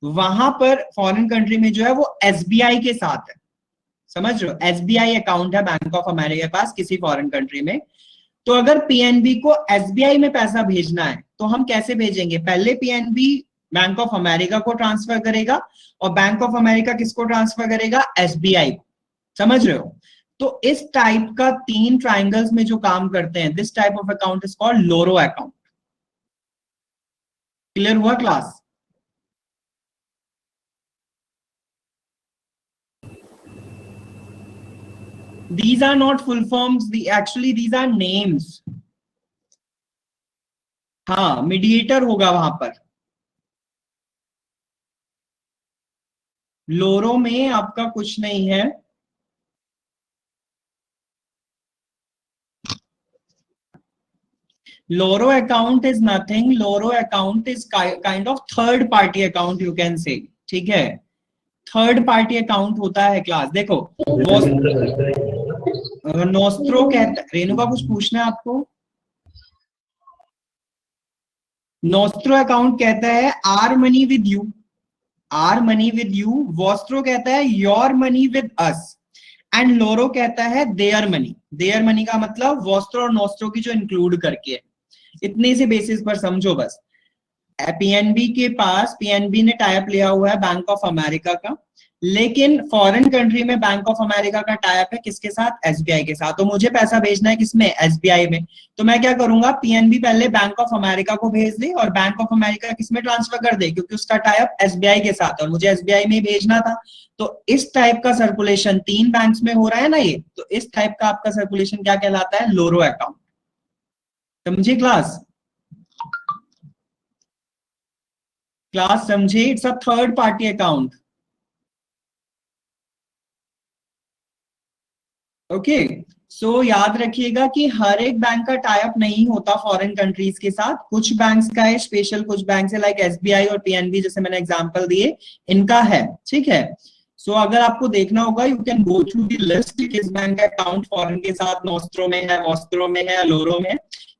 वहां पर फॉरेन कंट्री में जो है वो एसबीआई के साथ है, समझ रहे हो, एसबीआई अकाउंट है बैंक ऑफ अमेरिका के पास किसी फॉरेन कंट्री में। तो अगर पीएनबी को एसबीआई में पैसा भेजना है तो हम कैसे भेजेंगे, पहले पीएनबी बैंक ऑफ अमेरिका को ट्रांसफर करेगा और बैंक ऑफ अमेरिका किसको ट्रांसफर करेगा, एसबीआई को, समझ रहे हो। तो इस टाइप का 3 ट्राइंगल्स में जो काम करते हैं, this type of account is called loro account. Clear हुआ class. These are not full forms, actually these are names. हाँ, मीडिएटर होगा वहां पर। लोरो में आपका कुछ नहीं है, loro account is nothing, loro account is kind of third party account you can say, ठीक है। थर्ड पार्टी अकाउंट होता है क्लास, देखो नोस्ट्रो कहता, रेणुका कुछ पूछना है आपको, नोस्ट्रो अकाउंट कहता है our money with you, our money with you, vostro कहता है your money with us, and loro कहता है देयर मनी। देयर मनी का मतलब वोस्ट्रो और नोस्ट्रो की जो इंक्लूड करके है, इतने से बेसिस पर समझो बस। पीएनबी के पास, पीएनबी ने टाई अप लिया हुआ है बैंक ऑफ अमेरिका का, लेकिन फॉरेन कंट्री में बैंक ऑफ अमेरिका का टाई अप है किसके साथ, एसबीआई के साथ। तो मुझे पैसा भेजना है किसमें, एसबीआई में। तो मैं क्या करूंगा, पीएनबी पहले बैंक ऑफ अमेरिका को भेज दे और बैंक ऑफ अमेरिका किसमें ट्रांसफर कर दे, क्योंकि उसका टाई अप एसबीआई के साथ और मुझे एसबीआई में ही भेजना था। तो इस टाइप का सर्कुलेशन 3 बैंक्स में हो रहा है ना ये, तो इस टाइप का आपका सर्कुलेशन क्या कहलाता है, लोरो अकाउंट। समझे क्लास, क्लास समझे, it's a third party account. Okay, so याद रखिएगा कि हर एक बैंक का टाई अप नहीं होता फॉरेन कंट्रीज के साथ, कुछ बैंक्स का है स्पेशल, कुछ बैंक है लाइक एसबीआई और पीएनबी जैसे मैंने एग्जांपल दिए, इनका है, ठीक है। सो अगर आपको देखना होगा, you can go through the list, किस बैंक का अकाउंट फॉरेन के साथ नोस्ट्रो में है, वोस्ट्रो में है, लोरो में,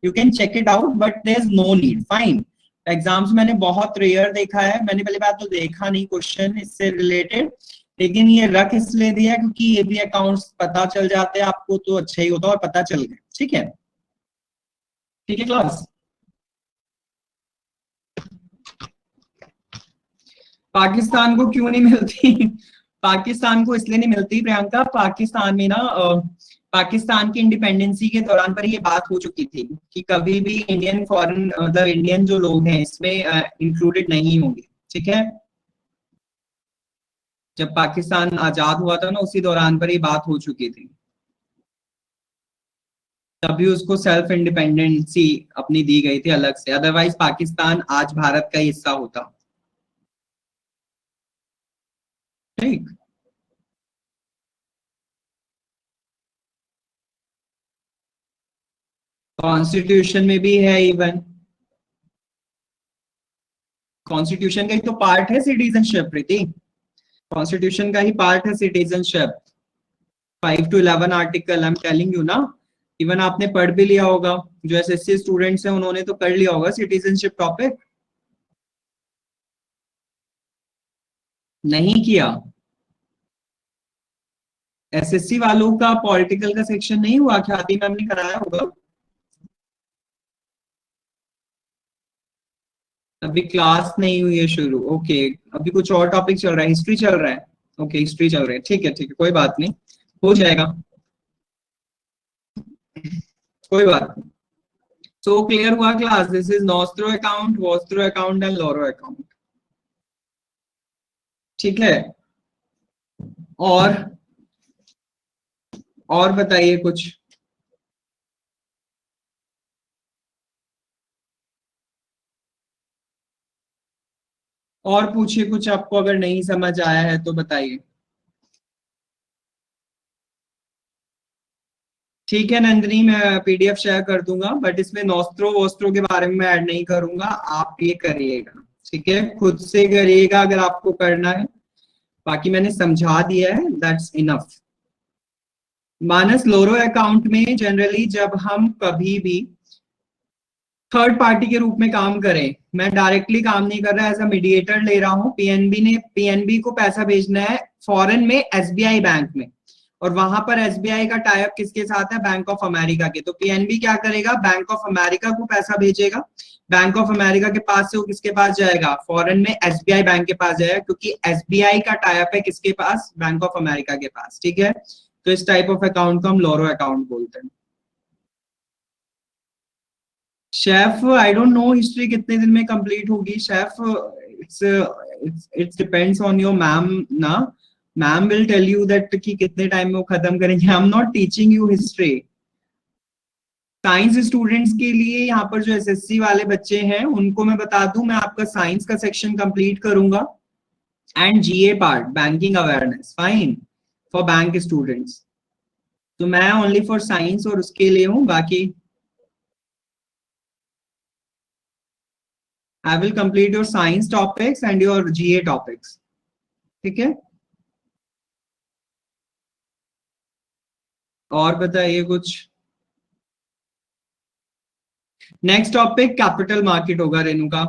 you can check it out, but there is no need, fine. Exams मैंने बहुत रेयर देखा है, मैंने पहली बात तो देखा नहीं क्वेश्चन इससे रिलेटेड, लेकिन ये रख इसलिए दिया क्योंकि ये भी अकाउंट्स पता चल जाते हैं आपको तो अच्छा ही होता और पता चल गए। ठीक है, ठीक है क्लास। पाकिस्तान को क्यों नहीं मिलती? पाकिस्तान को इसलिए नहीं मिलती प्रियंका, पाकिस्तान में ना पाकिस्तान की इंडिपेंडेंसी के दौरान पर ये बात हो चुकी थी कि कभी भी इंडियन फॉरेन मतलब इंडियन जो लोग हैं इसमें इंक्लूडेड नहीं होंगे। ठीक है, जब पाकिस्तान आजाद हुआ था ना उसी दौरान पर ये बात हो चुकी थी, तभी उसको सेल्फ इंडिपेंडेंसी अपनी दी गई थी अलग से, अदरवाइज पाकिस्तान आज भारत का हिस्सा होता। ठीक, कॉन्स्टिट्यूशन में भी है इवन, कॉन्स्टिट्यूशन का ही तो पार्ट है सिटीजनशिप प्रीति, कॉन्स्टिट्यूशन का ही पार्ट है citizenship. 5 to 11 article, I am telling you ना, इवन आपने पढ़ भी लिया होगा, जो एसएससी स्टूडेंट्स हैं उन्होंने तो कर लिया होगा सिटीजनशिप टॉपिक। नहीं किया? एसएससी वालों का पॉलिटिकल का सेक्शन नहीं हुआ, ख्याति मैम ने कराया होगा। अभी क्लास नहीं हुई है शुरू, ओके, अभी कुछ और टॉपिक चल रहा है, हिस्ट्री चल रहा है। ओके, हिस्ट्री चल रहा है, ठीक है ठीक है, कोई बात नहीं, हो जाएगा, कोई बात नहीं। सो क्लियर हुआ class? This is nostro account, Vostro account and loro account. ठीक है, और बताइए कुछ। और पूछिए कुछ, आपको अगर नहीं समझ आया है तो बताइए। ठीक है नंदिनी, मैं पीडीएफ शेयर कर दूंगा, बट इसमें नॉस्ट्रो वोस्ट्रो के बारे में मैं ऐड नहीं करूंगा, आप ये करिएगा। ठीक है, खुद से करिएगा अगर आपको करना है, बाकी मैंने समझा दिया है, that's enough. Manas, loro account में जनरली जब हम कभी भी थर्ड पार्टी के रूप में काम करें, मैं डायरेक्टली काम नहीं कर रहा, एज अ मीडिएटर ले रहा हूँ, पीएनबी को पैसा भेजना है फॉरेन में एसबीआई बैंक में, और वहां पर एसबीआई का टाइप किसके साथ है? बैंक ऑफ अमेरिका के। तो पीएनबी क्या करेगा? बैंक ऑफ अमेरिका को पैसा भेजेगा, बैंक ऑफ अमेरिका के पास से वो किसके पास जाएगा? फॉरेन में एसबीआई बैंक के पास जाएगा, क्योंकि एसबीआई का टाइप है किसके पास? बैंक ऑफ अमेरिका के पास। ठीक है, तो इस टाइप ऑफ अकाउंट को हम लोरो अकाउंट बोलते हैं। शेफ, आई डोंट नो हिस्ट्री कितने दिन में कंप्लीट होगी शेफ, it's it's depends on your ma'am ना, ma'am will tell you that कि कितने टाइम में वो खत्म करेंगे, I am not teaching you history. Science students के लिए यहाँ पर जो एसएससी वाले बच्चे हैं उनको मैं बता दूं, मैं आपका साइंस का सेक्शन कंप्लीट करूंगा and GA part, banking awareness, fine, for bank students. तो मैं ओनली फॉर साइंस और उसके लिए हूँ, बाकी आई will complete your science topics and your GA topics. ठीक है, और बताइए कुछ। नेक्स्ट टॉपिक कैपिटल मार्केट होगा Renuka,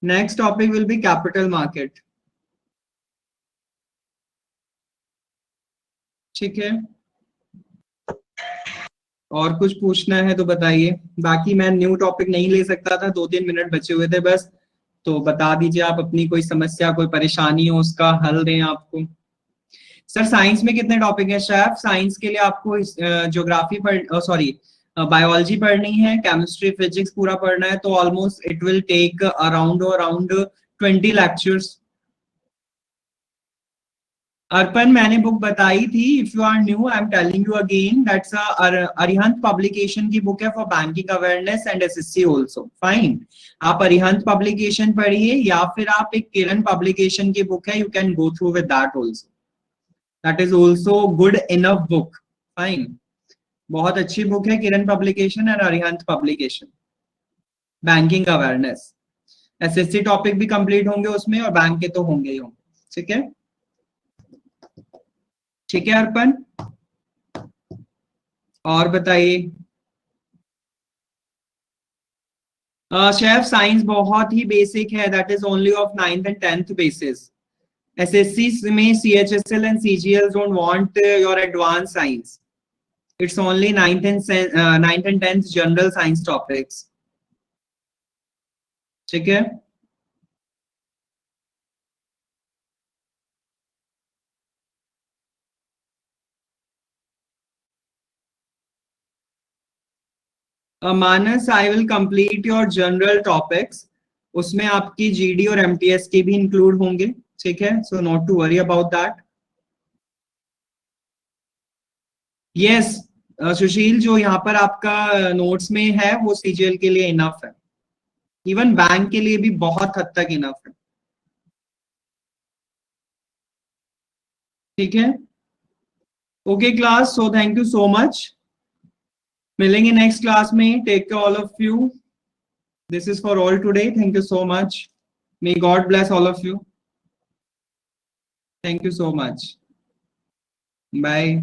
next topic will be capital market. ठीक है, और कुछ पूछना है तो बताइए, बाकी मैं न्यू टॉपिक नहीं ले सकता था, 2-3 मिनट बचे हुए थे बस, तो बता दीजिए आप अपनी कोई समस्या कोई परेशानी हो उसका हल दें आपको। सर साइंस में कितने टॉपिक है शेफ? साइंस के लिए आपको ज्योग्राफी पढ़ सॉरी बायोलॉजी पढ़नी है, केमिस्ट्री फिजिक्स पूरा पढ़ना है, तो almost it will take around 20 lectures. Arpan, मैंने बुक बताई थी, if you are new I am telling you again, that's Arihant publication की बुक है for banking awareness and SSC also, fine. आप अरिहंत पब्लिकेशन पढ़िए, या फिर आप एक किरण पब्लिकेशन की बुक है, you can go through with that also, that is also good enough book, fine. बहुत अच्छी बुक है किरण पब्लिकेशन और Arihant publication, banking awareness, SSC topic भी कंप्लीट होंगे उसमें और बैंक के तो होंगे ही होंगे। ठीक है, ठीक है अर्पण, और बताइए। शेफ साइंस बहुत ही बेसिक है, that is only of 9th and 10th basis, SSC में CHSL and CGL don't want your advanced science. It's only 9th and 10th general science topics. ठीक है? Manas, I will complete your general topics. उसमें आपकी GD और MTS के भी include होंगे. ठीक है? So not to worry about that. Yes Sushil, जो यहाँ पर आपका नोट्स में है वो CGL के लिए इनफ है. इवन बैंक के लिए भी बहुत हद तक इनफ है. ठीक है? Okay class, so thank you so much. मिलेंगे नेक्स्ट क्लास में. Take care all of you. This is for all today. Thank you so much. May God bless all of you. Thank you so much. Bye.